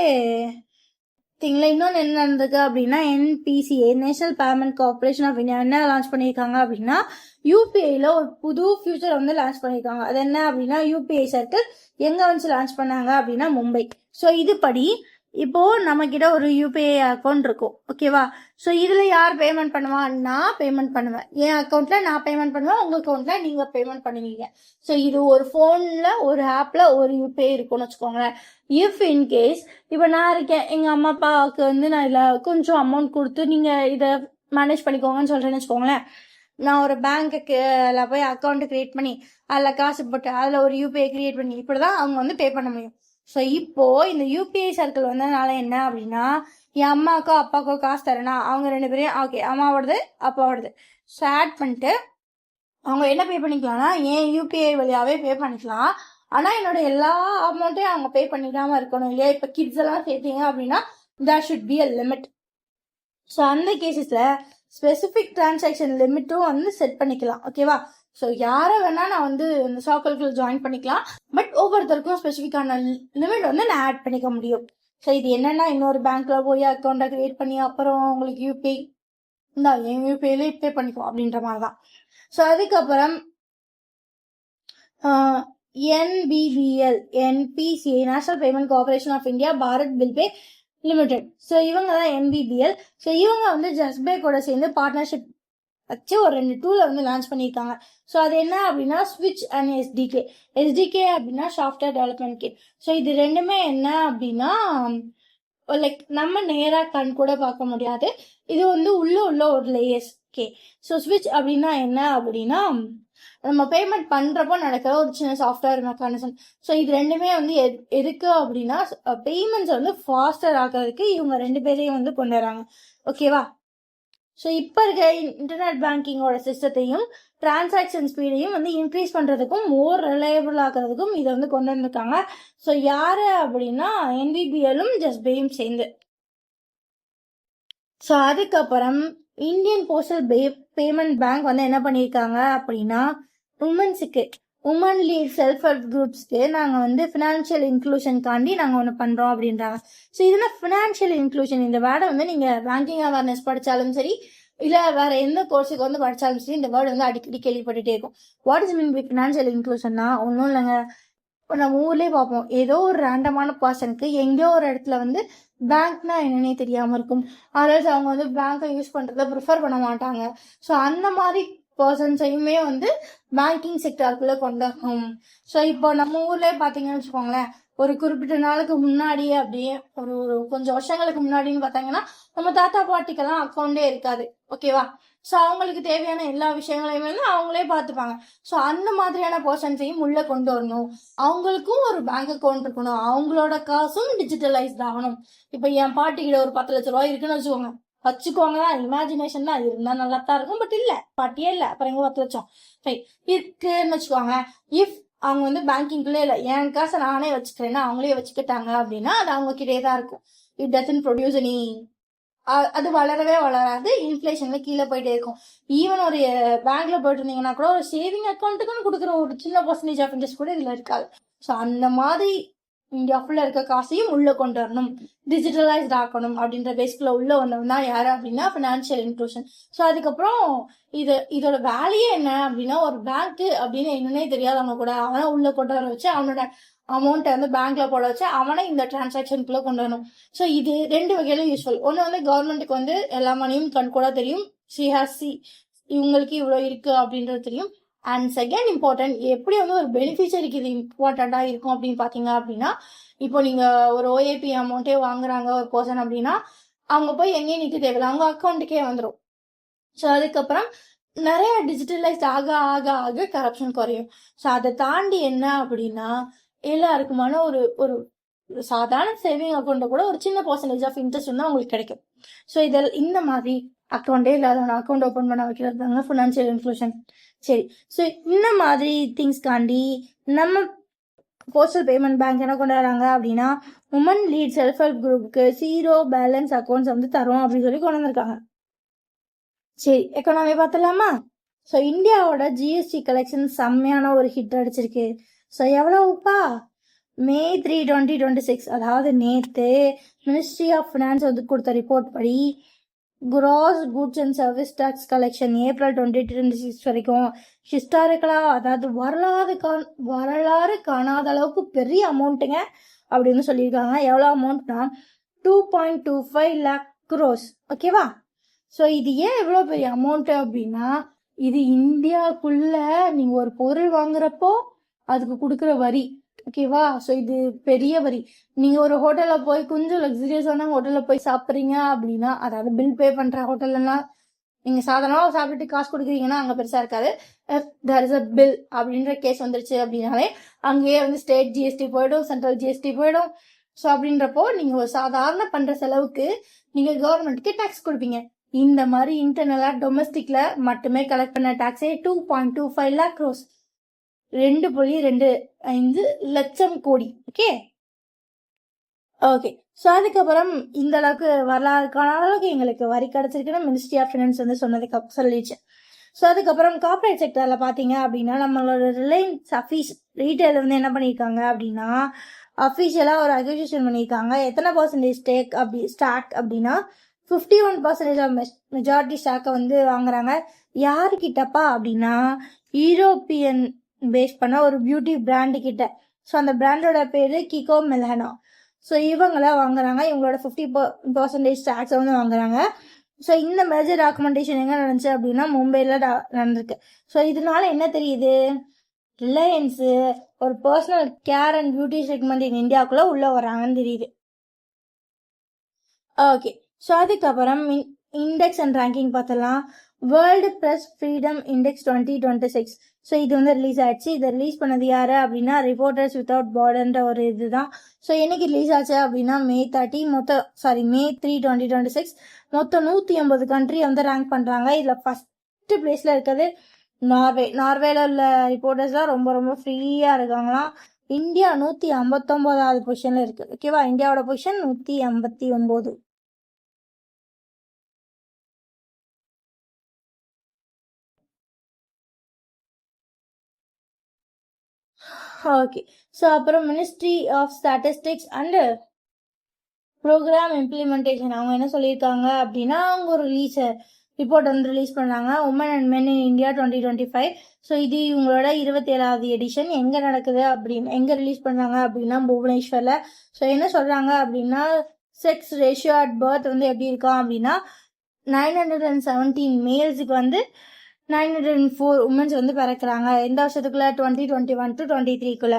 திங்ல இன்னொன்று என்ன நடந்திருக்கு அப்படின்னா NPCI national payment corporation of India என்ன லான்ச் பண்ணியிருக்காங்க அப்படின்னா UPIல ஒரு புது ஃபியூச்சர் வந்து லான்ச் பண்ணியிருக்காங்க. அது என்ன அப்படின்னா UPI சர்க்கிள் எங்க வந்து லான்ச் பண்ணாங்க அப்படின்னா மும்பை. ஸோ இதுபடி இப்போ நம்ம கிட்ட ஒரு UPI அக்கௌண்ட் இருக்கும், ஓகேவா. ஸோ இதுல யார் பேமெண்ட் பண்ணுவா? நான் பேமெண்ட் பண்ணுவேன். என் அக்கௌண்ட்ல நான் பேமெண்ட் பண்ணுவேன், உங்க அக்கௌண்ட்ல நீங்க பேமெண்ட் பண்ணுவீங்க. ஸோ இது ஒரு போன்ல ஒரு ஆப்ல ஒரு UPI இருக்கும்னு வச்சுக்கோங்களேன். இஃப் இன்கேஸ் இப்போ நான் இருக்கேன், எங்க அம்மா அப்பாவுக்கு வந்து நான் இதுல கொஞ்சம் அமௌண்ட் கொடுத்து நீங்க இதை மேனேஜ் பண்ணிக்கோங்கன்னு சொல்றேன்னு வச்சுக்கோங்களேன். நான் ஒரு பேங்க்குக்கு போய் அக்கௌண்ட் கிரியேட் பண்ணி அதில் காசு போட்டு அதில் ஒரு UPI கிரியேட் பண்ணி இப்படிதான் அவங்க வந்து பே பண்ண முடியும். ஸோ இப்போ இந்த UPI சர்க்கிள் வந்ததுனால என்ன அப்படின்னா என் அம்மாக்கோ அப்பாக்கோ காசு தரேன்னா அவங்க 2 பேரையும் ஓகே அம்மாவோடது அப்பாவோடது ஸோ ஆட் பண்ணிட்டு அவங்க என்ன பே பண்ணிக்கலாம்னா என் UPI வழியாவே பே பண்ணிக்கலாம். ஆனால் என்னோட எல்லா அமௌண்ட்டையும் அவங்க பே பண்ணிடாம இருக்கணும் இல்லையா. இப்போ கிட்ஸ் எல்லாம் சேர்த்தீங்க அப்படின்னா there should be a limit. So அந்த கேசஸ்ல ஸ்பெசிஃபிக் டிரான்சாக்ஷன் லிமிட்டும் வந்து செட் பண்ணிக்கலாம், ஓகேவா. ஸோ யாரை வேணா நான் வந்து இந்த சர்க்கிள்குள்ள ஜாயின் பண்ணிக்கலாம், பட் ஒவ்வொருத்தருக்கும் ஸ்பெசிஃபிக்கான லிமிட் வந்து நான் ஆட் பண்ணிக்க முடியும். ஸோ இது என்னன்னா இன்னொரு பேங்க்ல போய் அக்கௌண்ட்டை கிரியேட் பண்ணி அப்புறம் உங்களுக்கு UPI இந்த என் UPIல பே பண்ணிக்கும் அப்படின்ற மாதிரி தான். ஸோ அதுக்கப்புறம் NBBL NPCI national payment corporation of India Bharat bill pay limited. So இவங்க தான் NBBL. ஸோ இவங்க வந்து ஜஸ்பே கூட சேர்ந்து பார்ட்னர்ஷிப் வச்சு ஒரு 2 டூலை வந்து லான்ச் பண்ணியிருக்காங்க. ஸோ அது என்ன அப்படின்னா ஸ்விட்ச் அண்ட் SDK அப்படின்னா சாஃப்ட்வேர் டெவலப்மெண்ட் கிட். ஸோ இது 2மே என்ன அப்படின்னா லைக் நம்ம நேராக கண் கூட பார்க்க முடியாது, இது வந்து உள்ள ஒரு லேயர்ஸ். ஓகே, ஸோ ஸ்விட்ச் அப்படின்னா என்ன அப்படின்னா நம்ம பேமெண்ட் பண்றப்போ நடக்கிற ஒரு சின்ன சாஃப்ட்வேர் மெக்கானிசம். ஸோ இது 2மே வந்து எதுக்கு அப்படின்னா பேமெண்ட்ஸ் வந்து ஃபாஸ்டர் ஆகிறதுக்கு இவங்க 2 பேரையும் வந்து கொண்டு வராங்க, ஓகேவா. ஸோ இப்போ இருக்க இன்டர்நெட் பேங்கிங்கோட சிஸ்டத்தையும் டிரான்சாக்ஷன் ஸ்பீடையும் வந்து இன்க்ரீஸ் பண்ணுறதுக்கும் மோர் ரிலையபிள் ஆகிறதுக்கும் இதை வந்து கொண்டு வந்திருக்காங்க. ஸோ யார் அப்படின்னா NBBLும் ஜஸ்பேயும் சேர்ந்து. ஸோ அதுக்கப்புறம் இந்தியன் போஸ்டல் பேமெண்ட் பேங்க் வந்து என்ன பண்ணியிருக்காங்க அப்படின்னா உமன் லீட் செல்ஃப் ஹெல்ப் குரூப்ஸ்க்கு நாங்கள் வந்து ஃபினான்ஷியல் இன்க்ளூஷனுக்காண்டி நாங்கள் ஒன்று பண்ணுறோம் அப்படின்றாங்க. ஸோ இதெல்லாம் ஃபினான்ஷியல் இன்க்ளூஷன், இந்த வேர்டை வந்து நீங்கள் பேங்கிங் அவேர்னஸ் படித்தாலும் சரி இல்லை வேற எந்த கோர்ஸுக்கு வந்து படித்தாலும் சரி இந்த வேர்டு வந்து அடிக்கடி கேள்விப்பட்டுட்டே இருக்கும். What is mean by financial இன்க்ளூஷன்னா ஒன்றும் இல்லைங்க. இப்போ நம்ம ஊர்லேயே பார்ப்போம், ஏதோ ஒரு ரேண்டமான பர்சனுக்கு எங்கேயோ ஒரு இடத்துல வந்து பேங்க்னா என்னன்னே தெரியாமல் இருக்கும், அதனால அவங்க வந்து பேங்கை யூஸ் பண்ணுறத ப்ரிஃபர் பண்ண மாட்டாங்க. ஸோ அந்த மாதிரி பர்சன்ஸையுமே வந்து பேங்கிங் செக்டருக்குள்ள கொண்டு வரணும். ஸோ இப்போ நம்ம ஊர்லயே பாத்தீங்கன்னு வச்சுக்கோங்களேன், ஒரு குறிப்பிட்ட நாளுக்கு முன்னாடி அப்படியே ஒரு கொஞ்சம் வருஷங்களுக்கு முன்னாடின்னு பார்த்தாங்கன்னா நம்ம தாத்தா பாட்டிக்கெல்லாம் அக்கௌண்டே இருக்காது, ஓகேவா? ஸோ அவங்களுக்கு தேவையான எல்லா விஷயங்களையுமே வந்து அவங்களே பார்த்துப்பாங்க. ஸோ அந்த மாதிரியான பர்சன்ஸையும் உள்ள கொண்டு வரணும். அவங்களுக்கும் ஒரு பேங்க் அக்கௌண்ட் இருக்கணும், அவங்களோட காசும் டிஜிட்டலைஸ்ட் ஆகணும். இப்போ என் பாட்டிக்கிட்ட ஒரு 10 லட்ச ரூபாய் இருக்குன்னு வச்சுக்கோங்க, இமேஜினேஷன் தான், இருந்தா நல்லா தான் இருக்கும். பட் இல்ல, பாட்டியே இல்ல, அப்புறம் எங்க 10 லட்சம் இருக்குன்னு வச்சுக்கோங்க. இஃப் அவங்க வந்து பேங்கிங்குள்ளே இல்லை, என் காசை நானே வச்சுக்கிறேன்னா அவங்களே வச்சுக்கிட்டாங்க அப்படின்னா அது அவங்க கிட்டே தான் இருக்கும். இட் டசன்ட் ப்ரொடியூஸ் எனி, அது வளரவே வளராது, இன்ஃபிளேஷன்ல கீழே போயிட்டே இருக்கும். ஈவன் ஒரு பேங்க்ல போயிட்டு இருந்தீங்கன்னா கூட ஒரு சேவிங் அக்கௌண்ட்டுக்குன்னு கொடுக்குற ஒரு சின்ன பர்சன்டேஜ் ஆஃப் இன்ட்ரெஸ்ட் கூட இதுல இருக்காது. ஸோ அந்த மாதிரி இந்தியாவுக்குள்ள இருக்க காசையும் உள்ள கொண்டு வரணும், டிஜிட்டலைஸ்ட் ஆக்கணும் அப்படின்ற பேஸ்க்குள்ள உள்ள வந்தவன் தான் யாரு அப்படின்னா ஃபினான்ஷியல் இன்க்ளூஷன். ஸோ அதுக்கப்புறம் இதோட வேலையே என்ன அப்படின்னா, ஒரு பேங்க் அப்படின்னு என்னன்னே தெரியாதவங்க கூட அவனை உள்ள கொண்டு வர வச்சு அவனோட அமௌண்ட்டை வந்து பேங்க்ல போட வச்சு அவனை இந்த டிரான்சாக்ஷனுக்குள்ள கொண்டு வரணும். ஸோ இது 2 வகையில யூஸ்ஃபுல். ஒன்று வந்து கவர்மெண்ட்டுக்கு வந்து எல்லா மணியும் கூட தெரியும், இவங்களுக்கு இவ்வளோ இருக்கு அப்படின்றது தெரியும். அண்ட் செகண்ட் இம்பார்ட்டன்ட், எப்படி வந்து ஒரு பெனிஃபிஷரிக்கு இது இம்பார்ட்டண்டா இருக்கும் அப்படின்னு பாத்தீங்க அப்படின்னா, இப்போ நீங்க ஒரு ஓஏபி அமௌண்ட்டே வாங்குறாங்க ஒரு பர்சன் அப்படின்னா அவங்க போய் எங்கேயும் நிற்க தேவையில்லை, அவங்க அக்கௌண்ட்டுக்கே வந்துடும். ஸோ அதுக்கப்புறம் நிறைய டிஜிட்டலைஸ்ட் ஆக ஆக ஆக கரப்ஷன் குறையும். ஸோ அதை தாண்டி என்ன அப்படின்னா, எல்லாருக்குமான ஒரு ஒரு சாதாரண சேவிங் அக்கௌண்ட்டை கூட ஒரு சின்ன பர்சன்டேஜ் ஆஃப் இன்ட்ரெஸ்ட் வந்து அவங்களுக்கு கிடைக்கும். ஸோ இதில் இந்த மாதிரி அக்கௌண்டே இல்லாதவங்க அக்கௌண்ட் ஓப்பன் பண்ண வைக்கிறது தாங்க ஃபினான்ஷியல் இன்க்ளூஷன். சரி, ஸோ இந்த மாதிரி திங்ஸ்காண்டி நம்ம போஸ்டல் பேமெண்ட் பேங்க் என்ன கொண்டு வராங்க அப்படின்னா, உமன் லீட் செல்ஃப் ஹெல்ப் குரூப்புக்கு 0 பேலன்ஸ் அக்கௌண்ட்ஸ் வந்து தரோம் அப்படின்னு சொல்லி கொண்டு வந்திருக்காங்க. சரி, எக்கனாமி பார்த்துலாமா? ஸோ இந்தியாவோட ஜிஎஸ்டி கலெக்ஷன் செம்மையான ஒரு ஹிட் அடிச்சிருக்கு. ஸோ எவ்வளவுப்பா? May 3, 2026, அதாவது நேற்று மினிஸ்ட்ரி ஆஃப் ஃபினான்ஸ் வந்து கொடுத்த ரிப்போர்ட் படி gross goods and service tax collection April 2026 வரைக்கும் ஹிஸ்டாரிக்கலா, அதாவது வரலாறு காணாத அளவுக்கு பெரிய அமௌண்ட்டுங்க அப்படின்னு சொல்லியிருக்காங்க. எவ்வளோ அமௌண்ட்னா 2.25 lakh crores, ஓகேவா? ஸோ இது ஏன் எவ்வளோ பெரிய அமௌண்ட்டு அப்படின்னா, இது இந்தியாவுக்குள்ள நீங்க ஒரு பொருள் வாங்குறப்போ அதுக்கு கொடுக்குற வரி, ஓகேவா? ஸோ இது பெரிய வரி. நீங்க ஒரு ஹோட்டல்ல போய் கொஞ்சம் லக்ஸரியஸான ஹோட்டல்ல போய் சாப்பிட்றீங்க அப்படின்னா, அதாவது பில் பே பண்ற ஹோட்டல்லாம் நீங்க சாதாரணமாக சாப்பிட்டுட்டு காசு கொடுக்குறீங்கன்னா அங்க பெருசா இருக்காது. தேர் இஸ் அ பில் அப்படின்ற கேஸ் வந்துருச்சு அப்படின்னாலே அங்கேயே வந்து ஸ்டேட் ஜிஎஸ்டி போயிடும், சென்ட்ரல் ஜிஎஸ்டி போயிடும். ஸோ அப்படின்றப்போ நீங்க ஒரு சாதாரண பண்ற செலவுக்கு நீங்க கவர்மெண்ட்டுக்கு டாக்ஸ் கொடுப்பீங்க. இந்த மாதிரி இன்டர்னலா டொமஸ்டிக்ல மட்டுமே கலெக்ட் பண்ண டாக்ஸே 2.25 lakh crores, 2.25 லட்சம் கோடி. ஓகே. ஸோ அதுக்கப்புறம் இந்த அளவுக்கு வரலாறுக்கான அளவுக்கு எங்களுக்கு வரி கிடைச்சிருக்குன்னு மினிஸ்ட்ரி ஆஃப் ஃபினான்ஸ் வந்து சொல்லிச்சு. ஸோ அதுக்கப்புறம் கார்பரேட் செக்டர்ல பாத்தீங்க அப்படின்னா, நம்மளோட ரிலையன்ஸ் ரீட்டைல் வந்து என்ன பண்ணியிருக்காங்க அப்படின்னா, அஃபிஷியலா ஒரு அக்விசிஷன் பண்ணியிருக்காங்க. எத்தனை பர்சன்டேஜ் ஸ்டாக் அப்படின்னா 51% ஆஃப் மெஜாரிட்டி ஸ்டாக்கை வந்து வாங்குறாங்க. யாருக்கிட்டப்பா அப்படின்னா, யூரோப்பியன் பேஸ் பண்ண ஒரு பியூட்டி பிராண்டு கிட்ட. ஸோ அந்த பிராண்டோட பேரு கிகோ மெலனா. ஸோ இவங்களாம் வாங்குறாங்க, இவங்களோட 50% ஸ்டாக்ஸை வந்து வாங்குறாங்க. ஸோ இந்த மேஜர் டாக்குமெண்டேஷன் எங்கே நடந்துச்சு அப்படின்னா மும்பையில் நடந்திருக்கு. ஸோ இதனால என்ன தெரியுது, ரிலையன்ஸு ஒரு personal care and beauty segment இந்தியாவுக்குள்ள உள்ள வராங்கன்னு தெரியுது. ஓகே. ஸோ அதுக்கப்புறம் இண்டெக்ஸ் அண்ட் ரேங்கிங் பார்த்தலாம். World press freedom index 2026. So இது வந்து ரிலீஸ் ஆயிடுச்சு. இதை ரிலீஸ் பண்ணது யாரு அப்படின்னா ரிப்போர்ட்டர்ஸ் வித்தவுட் பார்டர்ன்ற ஒரு இதுதான். ஸோ என்னைக்கு ரிலீஸ் ஆச்சு அப்படின்னா May 3, 2026. மொத்தம் 180 கண்ட்ரி வந்து ரேங்க் பண்றாங்க. இதுல ஃபர்ஸ்ட் பிளேஸ்ல இருக்கிறது நார்வேல உள்ள ரிப்போர்ட்டர்ஸ்லாம் ரொம்ப ரொம்ப ஃப்ரீயா இருக்காங்களாம். இந்தியா 159வது பொசிஷன்ல இருக்கு, ஓகேவா? இந்தியாவோட பொசிஷன் 159. ஓகே. ஸோ அப்புறம் ministry of statistics and programme implementation அவங்க என்ன சொல்லியிருக்காங்க அப்படின்னா, அவங்க ஒரு ரிப்போர்ட் வந்து ரிலீஸ் பண்ணாங்க, women and men in India 2025. So இது இவங்களோட 27வது எடிஷன். எங்கே நடக்குது அப்படின்னு எங்கே ரிலீஸ் பண்ணாங்க அப்படின்னா புவனேஸ்வரில். ஸோ என்ன சொல்கிறாங்க அப்படின்னா, செக்ஸ் ரேஷியோ அட் பர்த் வந்து எப்படி இருக்கான் அப்படின்னா 917 மேல்ஸுக்கு வந்து 904 உமன்ஸ் வந்து பிறக்கிறாங்க எந்த வருஷத்துக்குள்ள 2021 to 23க்குள்ள.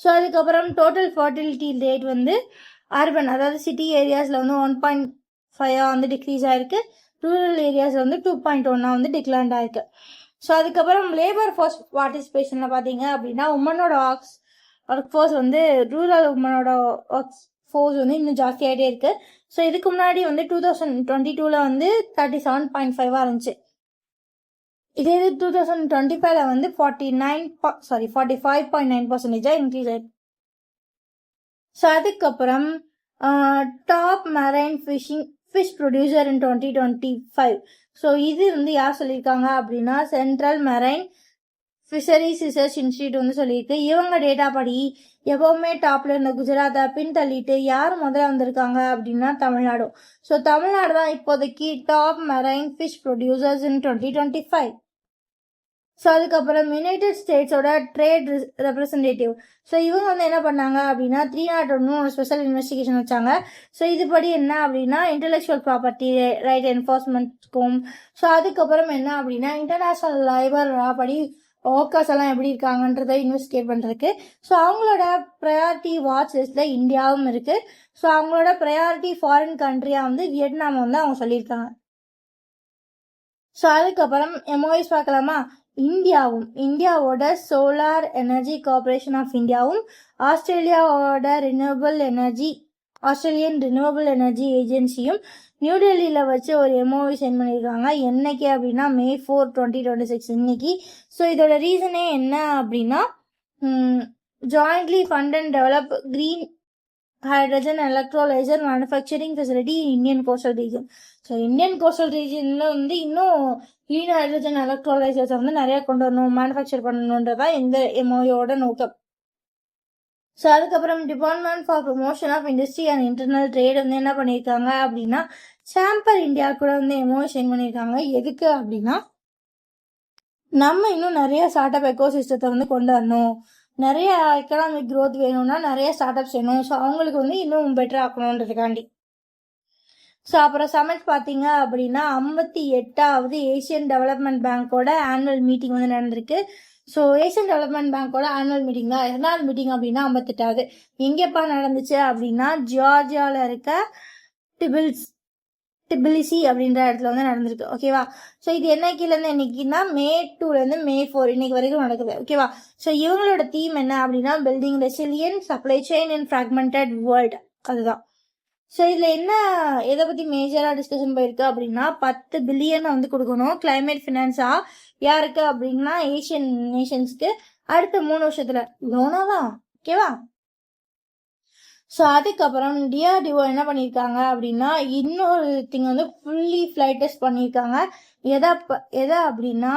ஸோ அதுக்கப்புறம் டோட்டல் ஃபர்டிலிட்டி ரேட் வந்து அர்பன் அதாவது சிட்டி ஏரியாஸில் வந்து 1.5 வந்து டிக்ரீஸ் ஆயிருக்கு, ரூரல் ஏரியாஸில் வந்து 2.1 வந்து டிக்ளைண்ட் ஆயிருக்கு. ஸோ அதுக்கப்புறம் லேபர் ஃபோர்ஸ் பார்ட்டிசிபேஷனில் பார்த்தீங்க அப்படின்னா உமனோட ஒர்க் ஃபோர்ஸ் வந்து ரூரல் உமனோட ஒர்க் ஃபோர்ஸ் வந்து இன்னும் ஜாஸ்தியாகிட்டே இருக்கு. ஸோ இதுக்கு முன்னாடி வந்து 2022 வந்து 37.5 இருந்துச்சு. இதே இது 2025 வந்து 45.9% இன்க்ரீஸ் ஆயிருக்கு. ஸோ அதுக்கப்புறம் டாப் மெரைன் ஃபிஷ் ப்ரொடியூசர் இன் 2025. ஸோ இது வந்து யார் சொல்லியிருக்காங்க அப்படின்னா central marine fisheries research institute வந்து சொல்லியிருக்கு. இவங்க டேட்டா படி எப்பவுமே டாப்ல இருந்த குஜராத்தை பின் தள்ளிட்டு யார் முதல்ல வந்திருக்காங்க அப்படின்னா தமிழ்நாடு. ஸோ தமிழ்நாடு தான் இப்போதைக்கு டாப் மெரைன் ஃபிஷ் ப்ரொடியூசர்ஸ் இன் 2025. ஸோ அதுக்கப்புறம் யுனைடெட் ஸ்டேட்ஸோட ட்ரேட் ரெப்ரசன்டேட்டிவ். ஸோ இவங்க வந்து என்ன பண்ணாங்க அப்படின்னா 301 ஒரு ஸ்பெஷல் இன்வெஸ்டிகேஷன் வச்சாங்க. ஸோ இதுபடி என்ன அப்படின்னா இன்டெலெக்சுவல் ப்ராப்பர்ட்டி ரைட் என்ஃபோர்ஸ்மெண்ட்க்கும், ஸோ அதுக்கப்புறம் என்ன அப்படின்னா இன்டர்நேஷ்னல் லேபர் படி ஒர்க்கர்ஸ் எல்லாம் எப்படி இருக்காங்கன்றதை இன்வெஸ்டிகேட் பண்ணுறதுக்கு. ஸோ அவங்களோட ப்ரையாரிட்டி வாட்ச் லிஸ்ட்டில் இந்தியாவும் இருக்குது. ஸோ அவங்களோட ப்ரையாரிட்டி ஃபாரின் கண்ட்ரியாக வந்து வியட்நாம் வந்து அவங்க சொல்லியிருக்காங்க. ஸோ அதுக்கப்புறம் எம்ஓஎஸ் பார்க்கலாமா. இந்தியாவோட சோலார் எனர்ஜி கார்பரேஷன் ஆஃப் இந்தியாவும் ஆஸ்திரேலியன் ரினியூவபிள் எனர்ஜி ஏஜென்சியும் நியூ டெல்லியில் வச்சு ஒரு எம்ஓவி சென்ட் பண்ணியிருக்காங்க. என்னைக்கு அப்படின்னா May 4, 2026 இன்னைக்கு. ஸோ இதோட ரீசனே என்ன அப்படின்னா jointly fund and develop green hydrogen electrolyser manufacturing facility Indian coastal region. So Indian coastal ரீஜனில் வந்து இன்னும் கிரீன் ஹைட்ரஜன் எலக்ட்ரோலைசர்ஸ் வந்து நிறைய கொண்டு வரணும், மேனுஃபேக்சர் பண்ணணுன்றதான் இந்த எம்ஓயோட நோக்கம். ஸோ அதுக்கப்புறம் department for promotion of industry and internal trade வந்து என்ன பண்ணியிருக்காங்க அப்படின்னா சாம்பர் இந்தியா கூட வந்து எம்ஓஐ சைன் பண்ணியிருக்காங்க. எதுக்கு அப்படின்னா நம்ம இன்னும் நிறைய ஸ்டார்ட் அப் எக்கோ சிஸ்டத்தை வந்து கொண்டு வரணும், நிறைய எக்கனாமிக் க்ரோத் வேணும்னா நிறைய ஸ்டார்ட் அப்ஸ் வேணும். ஸோ அவங்களுக்கு வந்து இன்னும் பெட்டர் ஆக்கணுன்றதுக்காண்டி. ஸோ அப்புறம் சமிட் பார்த்தீங்க அப்படின்னா 58வது ஏசியன் டெவலப்மெண்ட் பேங்கோட ஆனுவல் மீட்டிங் வந்து நடந்திருக்கு. ஸோ ஏசியன் டெவலப்மெண்ட் பேங்கோட ஆனுவல் மீட்டிங் தான். எதனால் மீட்டிங் அப்படின்னா 58வது எங்கேப்பா நடந்துச்சு அப்படின்னா ஜார்ஜியாவில் இருக்க டிபிலிசி அப்படின்ற இடத்துல வந்து நடந்திருக்கு. ஓகேவா. ஸோ இது என்னைக்குலேருந்து என்னைக்குன்னா May 2 May 4 இன்னைக்கு வரைக்கும் நடக்குது. ஓகேவா. ஸோ இவங்களோட தீம் என்ன அப்படின்னா பில்டிங் ரெசிலியன்ட் சப்ளை செயின் இன் ஃப்ராக்மெண்டட் வேர்ல்டு, அதுதான். ஸோ இதில் என்ன எதை பற்றி மேஜராக டிஸ்கஷன் போயிருக்கு அப்படின்னா 10 பில்லியன் வந்து கொடுக்கணும் கிளைமேட் ஃபினான்ஸாக. யாருக்கு அப்படின்னா ஏஷியன் நேஷன்ஸ்க்கு அடுத்த 3 வருஷத்துல லோனா தான். ஓகேவா. ஸோ அதுக்கப்புறம் டிஆர்டிஓ என்ன பண்ணியிருக்காங்க அப்படின்னா இன்னொரு திங் வந்து ஃபுல்லி ஃப்ளைட் டெஸ்ட் பண்ணியிருக்காங்க. எதை அப்படின்னா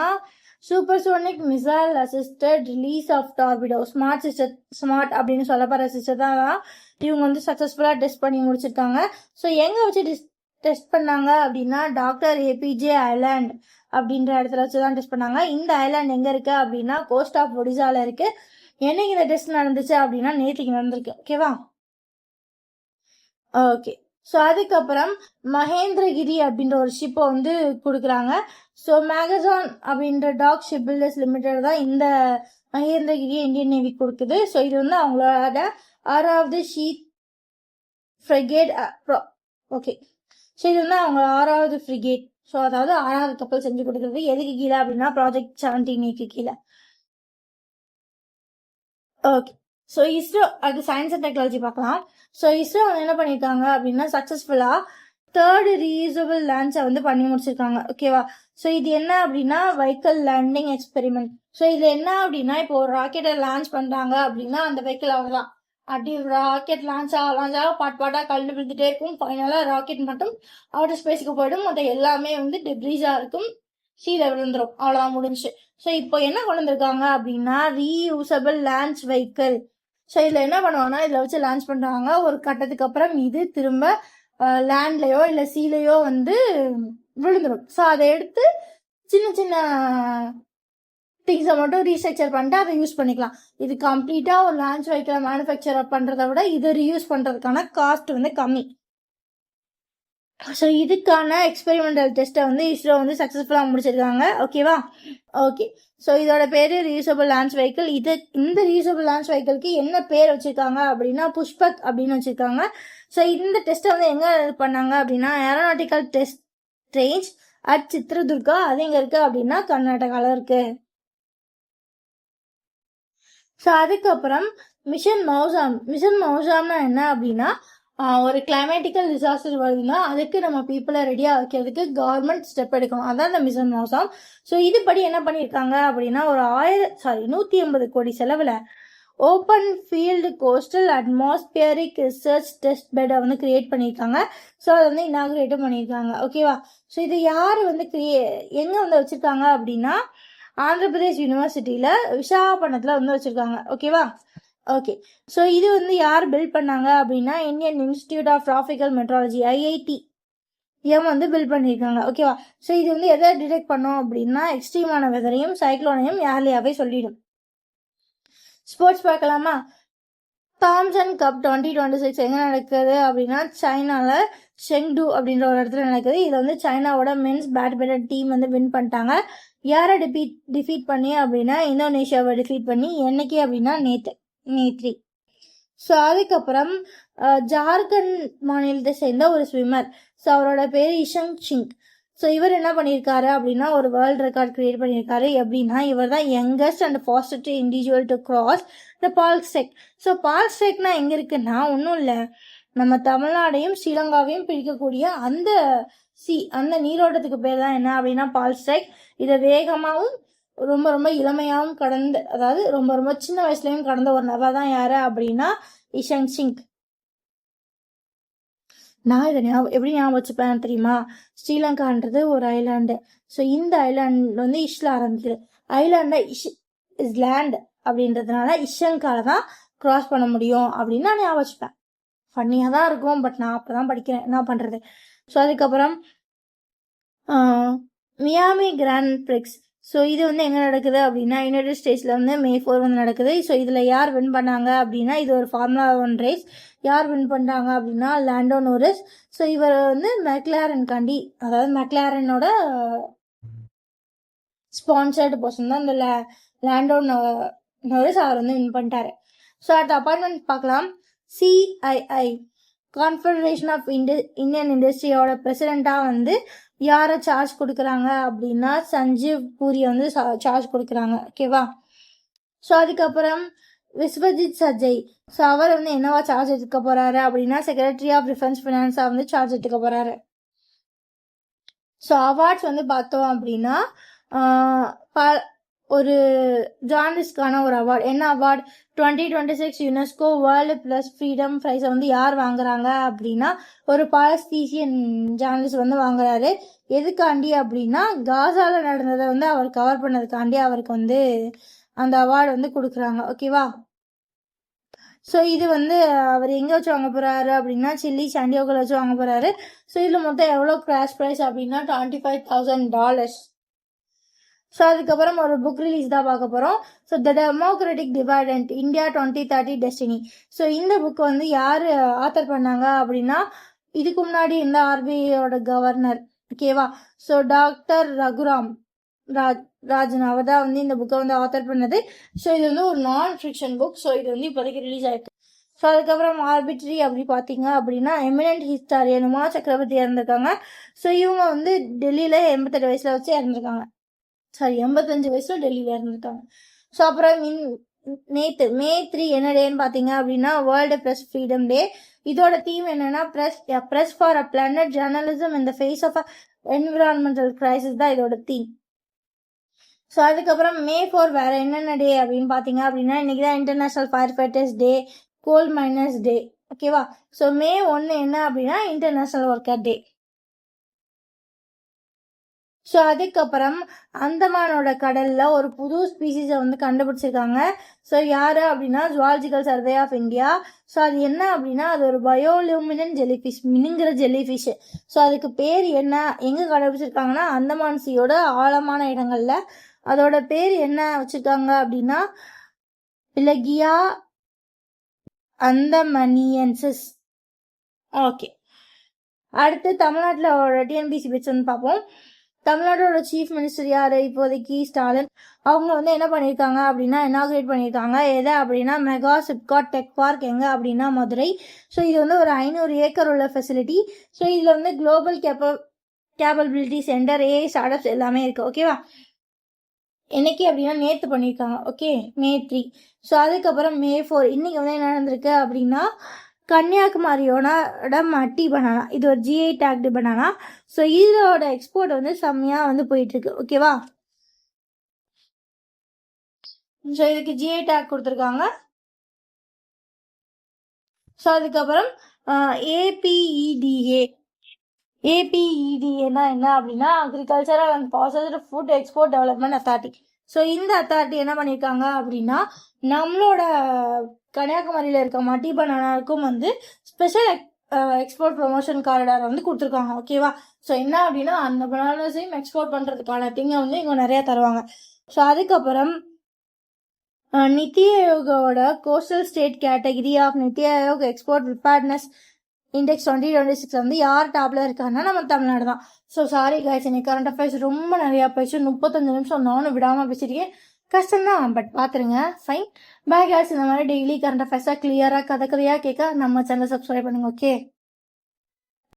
supersonic missile assisted release of torpedo smart அப்படின்னு சொல்லப்படுற சிஸ்டர் தான் இவங்க வந்து சக்ஸஸ்ஃபுல்லாக டெஸ்ட் பண்ணி முடிச்சிருக்காங்க. ஸோ எங்கே வச்சு டெஸ்ட் பண்ணாங்க அப்படின்னா டாக்டர் ஏபிஜே ஐலாண்ட் அப்படின்ற இடத்துல வச்சு தான் டெஸ்ட் பண்ணாங்க. இந்த ஐலாண்ட் எங்கே இருக்கு அப்படின்னா கோஸ்ட் ஆஃப் ஒடிசாவில் இருக்கு. என்னைக்கு இந்த டெஸ்ட் நடந்துச்சு அப்படின்னா நேற்றுக்கு நடந்திருக்கு. ஓகேவா. ஓகே. ஸோ அதுக்கப்புறம் மகேந்திரகிரி அப்படின்ற ஒரு ஷிப்பை வந்து கொடுக்குறாங்க. ஸோ மேகசான் அப்படின்ற டாக் ஷிப் பில்டர்ஸ் லிமிடெட் தான் இந்த மகேந்திரகிரியை இந்தியன் நேவி கொடுக்குது. ஸோ இது வந்து அவங்களோட 6வது ஷீட் ஃப்ரிகேட். ஓகே. ஸோ இது வந்து அவங்க 6வது ஃப்ரிகேட். ஸோ அதாவது 6வது கப்பல் செஞ்சு கொடுக்குறது. எதுக்கு கீழே அப்படின்னா ப்ராஜெக்ட் 17A கீழே. ஓகே. ஸோ இஸ்ரோ அது சயின்ஸ் அண்ட் டெக்னாலஜி பார்க்கலாம். ஸோ இஸ்ரோ வந்து என்ன பண்ணியிருக்காங்க அப்படின்னா சக்ஸஸ்ஃபுல்லாக 3rd ரீயூசபிள் லான்ச்சை வந்து பண்ணி முடிச்சிருக்காங்க. ஓகேவா. ஸோ இது என்ன அப்படின்னா வெஹிக்கிள் லேண்டிங் எக்ஸ்பெரிமெண்ட். ஸோ இது என்ன அப்படின்னா இப்போ ஒரு ராக்கெட்டை லான்ச் பண்ணுறாங்க அப்படின்னா அந்த வெஹிக்கிள் அவ்வளோதான். அப்படி ராக்கெட் லான்ச் ஆக பாட்டாக கலந்து விழுந்துட்டே இருக்கும். ஃபைனலாக ராக்கெட் மட்டும் அவுட்டர் ஸ்பேஸுக்கு போயிடும். மற்ற எல்லாமே வந்து டெப்ரீஸாக இருக்கும், சீல விழுந்துடும், அவ்வளோதான் முடிஞ்சு. ஸோ இப்போ என்ன கொண்டு வந்திருக்காங்க அப்படின்னா ரீயூசபிள் லான்ச் வெஹிக்கிள். ஸோ இதில் என்ன பண்ணுவாங்கன்னா இதில் வச்சு லான்ச் பண்ணுறாங்க. ஒரு கட்டத்துக்கு அப்புறம் இது திரும்ப லேண்ட்லேயோ இல்லை சீலையோ வந்து விழுந்துடும். ஸோ அதை எடுத்து சின்ன சின்ன திங்ஸை மட்டும் ரீஸ்ட்ரக்சர் பண்ணிட்டு அதை யூஸ் பண்ணிக்கலாம். இது கம்ப்ளீட்டாக ஒரு லான்ச் வெஹிக்கிளை மேனுஃபேக்சர் பண்ணுறதை விட இதை ரீயூஸ் பண்ணுறதுக்கான காஸ்ட் வந்து கம்மி. ஸோ இதுக்கான எக்ஸ்பெரிமெண்டல் டெஸ்ட்டை வந்து இஸ்ரோ வந்து சக்ஸஸ்ஃபுல்லாக முடிச்சிருக்காங்க. ஓகேவா? ஓகே. ஸோ இதோட பேர் ரீயூசபிள் லான்ச் வெஹிக்கிள். இந்த ரீயூசபிள் லான்ச் வெஹிக்கிளுக்கு என்ன பேர் வச்சுருக்காங்க அப்படின்னா புஷ்பக் அப்படின்னு வச்சுருக்காங்க. ஸோ இந்த டெஸ்ட்டை வந்து எங்கே பண்ணாங்க அப்படின்னா aeronautical test range at Chitradurga. அது எங்கே இருக்குது அப்படின்னா கர்நாடகாவில் இருக்குது. ஸோ அதுக்கப்புறம் மிஷன் மௌசாம்னா என்ன அப்படின்னா ஒரு கிளைமேட்டிக்கல் டிசாஸ்டர் வருதுன்னா அதுக்கு நம்ம பீப்புளை ரெடியாக வைக்கிறதுக்கு கவர்மெண்ட் ஸ்டெப் எடுக்கணும். அதான் இந்த மிஷன் மௌசாம். ஸோ இதுபடி என்ன பண்ணியிருக்காங்க அப்படின்னா ஒரு 180 கோடி செலவில் open field coastal atmospheric research test பெட்டை வந்து கிரியேட் பண்ணியிருக்காங்க. ஸோ அதை வந்து இனாகுரேட்டும் பண்ணியிருக்காங்க. ஓகேவா? ஸோ இது யார் வந்து எங்கே வந்து வச்சுருக்காங்க அப்படின்னா ஆந்திர பிரதேஷ் யூனிவர்சிட்டியில் விசாகப்பட்டினத்தில் வந்து வச்சுருக்காங்க. ஓகேவா? ஓகே. ஸோ இது வந்து யார் பில்ட் பண்ணாங்க அப்படின்னா Indian institute of tropical meteorology IITM வந்து பில்ட் பண்ணியிருக்காங்க. ஓகேவா? ஸோ இது வந்து எதை டிடெக்ட் பண்ணோம் அப்படின்னா எக்ஸ்ட்ரீமான வெதரையும் சைக்ளோனையும் ஏர்லியாகவே சொல்லிடும். ஸ்போர்ட்ஸ் பார்க்கலாமா? தாம்சன் கப் 2026 எங்கே நடக்குது அப்படின்னா சைனாவில் ஷெங்டு அப்படின்ற ஒரு இடத்துல நடக்குது. இதில் வந்து சைனாவோட மென்ஸ் பேட்மிண்டன் டீம் வந்து வின் பண்ணிட்டாங்க. யாரை டிஃபீட் பண்ணி அப்படின்னா இந்தோனேஷியாவை டிஃபீட் பண்ணி என்னைக்கு அப்படின்னா நேத்ரி. ஸோ அதுக்கப்புறம் ஜார்க்கண்ட் மாநிலத்தை சேர்ந்த ஒரு ஸ்விம்மர். ஸோ அவரோட பேர் இஷங் சிங். ஸோ இவர் என்ன பண்ணியிருக்காரு அப்படின்னா ஒரு வேர்ல்டு ரெக்கார்ட் கிரியேட் பண்ணியிருக்காரு. எப்படின்னா இவர் தான் youngest and fastest individual to cross the Palk Strait. So பால்ஸ்டெக்னா எங்கே இருக்குன்னா ஒன்றும் இல்லை, நம்ம தமிழ்நாடையும் ஸ்ரீலங்காவையும் பிரிக்கக்கூடிய அந்த நீரோட்டத்துக்கு பேர் தான் என்ன அப்படின்னா பால்ஸ்டெக். இதை வேகமாகவும் ரொம்ப ரொம்ப இளமையாகவும் அதாவது ரொம்ப ரொம்ப சின்ன வயசுலையும் கடந்த ஒரு நபர் தான் யாரு அப்படின்னா இஷங் சிங். நான் இதை எப்படி ஞாபகம் வச்சுப்பேன் தெரியுமா? ஸ்ரீலங்கான்றது ஒரு ஐலாண்டு. ஸோ இந்த ஐலாண்ட் வந்து இஷ்ல ஆரம்பிக்குது. ஐலாண்டை இஸ் லேண்ட் அப்படின்றதுனால இஷங்கால தான் கிராஸ் பண்ண முடியும் அப்படின்னு நான் ஞாபகம் வச்சுப்பேன். ஃபன்னியாக தான் இருக்கும், பட் நான் அப்போ தான் படிக்கிறேன், என்ன பண்ணுறது. ஸோ அதுக்கப்புறம் மியாமி கிராண்ட் பிரிக்ஸ். ஸோ இது வந்து எங்கே நடக்குது அப்படின்னா யுனைடெட் ஸ்டேட்ஸில் வந்து May 4 வந்து நடக்குது. ஸோ இதில் யார் வின் பண்ணாங்க அப்படின்னா இது ஒரு ஃபார்முலா 1 ரேஸ். யார் வின் பண்ணுறாங்க அப்படின்னா லாண்டோ நோரிஸ். ஸோ இவர் வந்து அதாவது மெக்லாரனோட ஸ்பான்சர்டு பர்சன் தான் இந்த லாண்டோ நோரிஸ். அவர் வந்து வின் பண்ணிட்டாரு. ஸோ அடுத்த அப்பாயின்மெண்ட் பார்க்கலாம். CII கான்ஃபெடரேஷன் ஆஃப் இந்தியன் இண்டஸ்ட்ரியோட பிரசிடெண்ட்டாக வந்து யாரை சார்ஜ் கொடுக்குறாங்க அப்படின்னா சஞ்சீவ் பூரியை வந்து சார்ஜ் கொடுக்குறாங்க. ஓகேவா? ஸோ அதுக்கப்புறம் விஸ்வஜித் சஜய். ஸோ அவர் வந்து என்னவா சார்ஜ் எடுத்துக்க போறாரு அப்படின்னா செக்ரட்டரி ஆஃப் டிஃபென்ஸ் ஃபினான்ஸாக வந்து சார்ஜ் எடுத்துக்க போறாரு. ஸோ அவார்ட்ஸ் வந்து பார்த்தோம் அப்படின்னா ஒரு ஜார்னலிஸ்ட்கான ஒரு அவார்டு. என்ன award? 2026 UNESCO world plus freedom ப்ரைஸை வந்து யார் வாங்குறாங்க அப்படின்னா ஒரு பாலஸ்தீனியன் ஜேர்னலிஸ்ட் வந்து வாங்குறாரு. எதுக்காண்டி அப்படின்னா காசாவில் நடந்ததை வந்து அவர் கவர் பண்ணதுக்காண்டி அவருக்கு வந்து அந்த அவார்டு வந்து கொடுக்குறாங்க. ஓகேவா? ஸோ இது வந்து அவர் எங்கே வச்சு வாங்க போகிறாரு அப்படின்னா சில்லி சாண்டியோகில் வச்சு வாங்க போகிறாரு. ஸோ இதில் மொத்தம் எவ்வளோ கிராஷ் ப்ரைஸ் அப்படின்னா $25,000. ஸோ அதுக்கப்புறம் ஒரு புக் ரிலீஸ் தான் பார்க்க போகிறோம். So the democratic dividend India 2030 destiny. So இந்த புக் வந்து யார் ஆத்தர் பண்ணாங்க அப்படின்னா இதுக்கு முன்னாடி இந்த RBIயோட கவர்னர். ஓகேவா? ஸோ டாக்டர் ரகுராம் ராஜன் அவர் தான் வந்து இந்த புக்கை வந்து ஆத்தர் பண்ணது. ஸோ இது வந்து ஒரு நான் ஃபிக்ஷன் புக். ஸோ இது வந்து இப்போதைக்கு ரிலீஸ் ஆயிருக்கு. ஸோ அதுக்கப்புறம் ஆர்பிட்ரி அப்படி பார்த்தீங்க அப்படின்னா எமினன்ட் ஹிஸ்டாரியன் உமா சக்கரவர்த்தி இறந்துருக்காங்க. ஸோ இவங்க வந்து டெல்லியில் 88 வயசில் வச்சு இறந்துருக்காங்க. 85 வயசுல டெல்லியில் இறந்துருக்காங்க. ஸோ அப்புறம் நேற்று May 3 என்ன டேன்னு பார்த்தீங்க அப்படின்னா வேர்ல்டு ப்ரெஸ் ஃப்ரீடம் டே. இதோட தீம் என்னன்னா press for a planet journalism in the face of environmental crisis தான் இதோட தீம். ஸோ அதுக்கப்புறம் May 4 வேற என்னென்ன டே அப்படின்னு பார்த்தீங்க அப்படின்னா இன்னைக்கு தான் இன்டர்நேஷனல் ஃபயர் ஃபைட்டர்ஸ் டே, கோல் மைனர்ஸ் டே. ஓகேவா? ஸோ May 1 என்ன அப்படின்னா இன்டர்நேஷனல் ஒர்க்கர் டே. ஸோ அதுக்கப்புறம் அந்தமானோட கடல்ல ஒரு புது ஸ்பீசிஸை வந்து கண்டுபிடிச்சிருக்காங்க. ஸோ யாரு அப்படின்னா zoological survey of India. So அது என்ன அப்படின்னா அது ஒரு பயோலூமினன் ஜெல்லிஃபிஷ், மினுங்கிற ஜெல்லிஃபிஷ். ஸோ அதுக்கு பேர் என்ன, எங்கே கண்டுபிடிச்சிருக்காங்கன்னா அந்தமான் சீயோட ஆழமான இடங்கள்ல. அதோட பேர் என்ன வச்சிருக்காங்க அப்படின்னா பிலகியா அந்தமனியன்சிஸ். ஓகே. அடுத்து தமிழ்நாட்டில் டிஎன்பிசி பற்றி வந்து பார்ப்போம். தமிழ்நாட்டோட சீஃப் மினிஸ்டர் யார் இப்போதைக்கு? ஸ்டாலின். அவங்க வந்து என்ன பண்ணியிருக்காங்க அப்படின்னா இனாகிரேட் பண்ணியிருக்காங்க. எதை அப்படின்னா மெகா சிப்காட் டெக் பார்க் எங்கே அப்படின்னா மதுரை. ஸோ இது வந்து ஒரு 500 ஏக்கர் உள்ள ஃபெசிலிட்டி. ஸோ இதில் வந்து global capability centre, AI startups எல்லாமே இருக்குது. ஓகேவா? என்னைக்கு அப்படின்னா நேற்று பண்ணியிருக்காங்க. Okay, May 3. ஸோ அதுக்கப்புறம் May 4 இன்னைக்கு வந்து என்ன நடந்திருக்கு அப்படின்னா கன்னியாகுமரியோட மட்டி பனானா, இது ஒரு ஜிஐ டேக்டு பனானா. ஸோ இதோட எக்ஸ்போர்ட் வந்து செம்மையாக வந்து போயிட்டு இருக்கு. ஓகேவா? ஸோ இதுக்கு ஜிஐ டேக் கொடுத்துருக்காங்க. ஸோ அதுக்கப்புறம் ஏபிஇடிஏனா என்ன அப்படின்னா agricultural and processed food export development authority. So இந்த அத்தாரிட்டி என்ன பண்ணியிருக்காங்க அப்படின்னா நம்மளோட கன்னியாகுமரியில் இருக்க மட்டி பனானாவுக்கும் வந்து ஸ்பெஷல் எக்ஸ்போர்ட் ப்ரொமோஷன் காரிடார் வந்து கொடுத்துருக்காங்க. ஓகேவா? ஸோ என்ன அப்படின்னா அந்த பனானாஸையும் எக்ஸ்போர்ட் பண்ணுறதுக்கான திங்கை வந்து இவங்க நிறையா தருவாங்க. ஸோ அதுக்கப்புறம் நித்தி ஆயோகோட coastal state category of NITI Aayog export preparedness index 2026 வந்து யார் டாப்ல இருக்காங்கன்னா நம்ம தமிழ்நாடு தான். ஸோ சாரி கைஸ், இன்னைக்கு கரண்ட் அஃபேர்ஸ் ரொம்ப நிறையா போயிடுச்சு. 35 நிமிஷம் நானும் விடாமல் பேசியிருக்கேன். கஷ்டம்தான், பட் பார்த்துருங்க. ஃபைன். Bye guys. இந்த மாதிரி டெய்லி கரண்ட் அஃபேர்ஸாக கிளியராக கதையாக கேட்க நம்ம சேனல் சப்ஸ்கிரைப் பண்ணுங்க. ஓகே.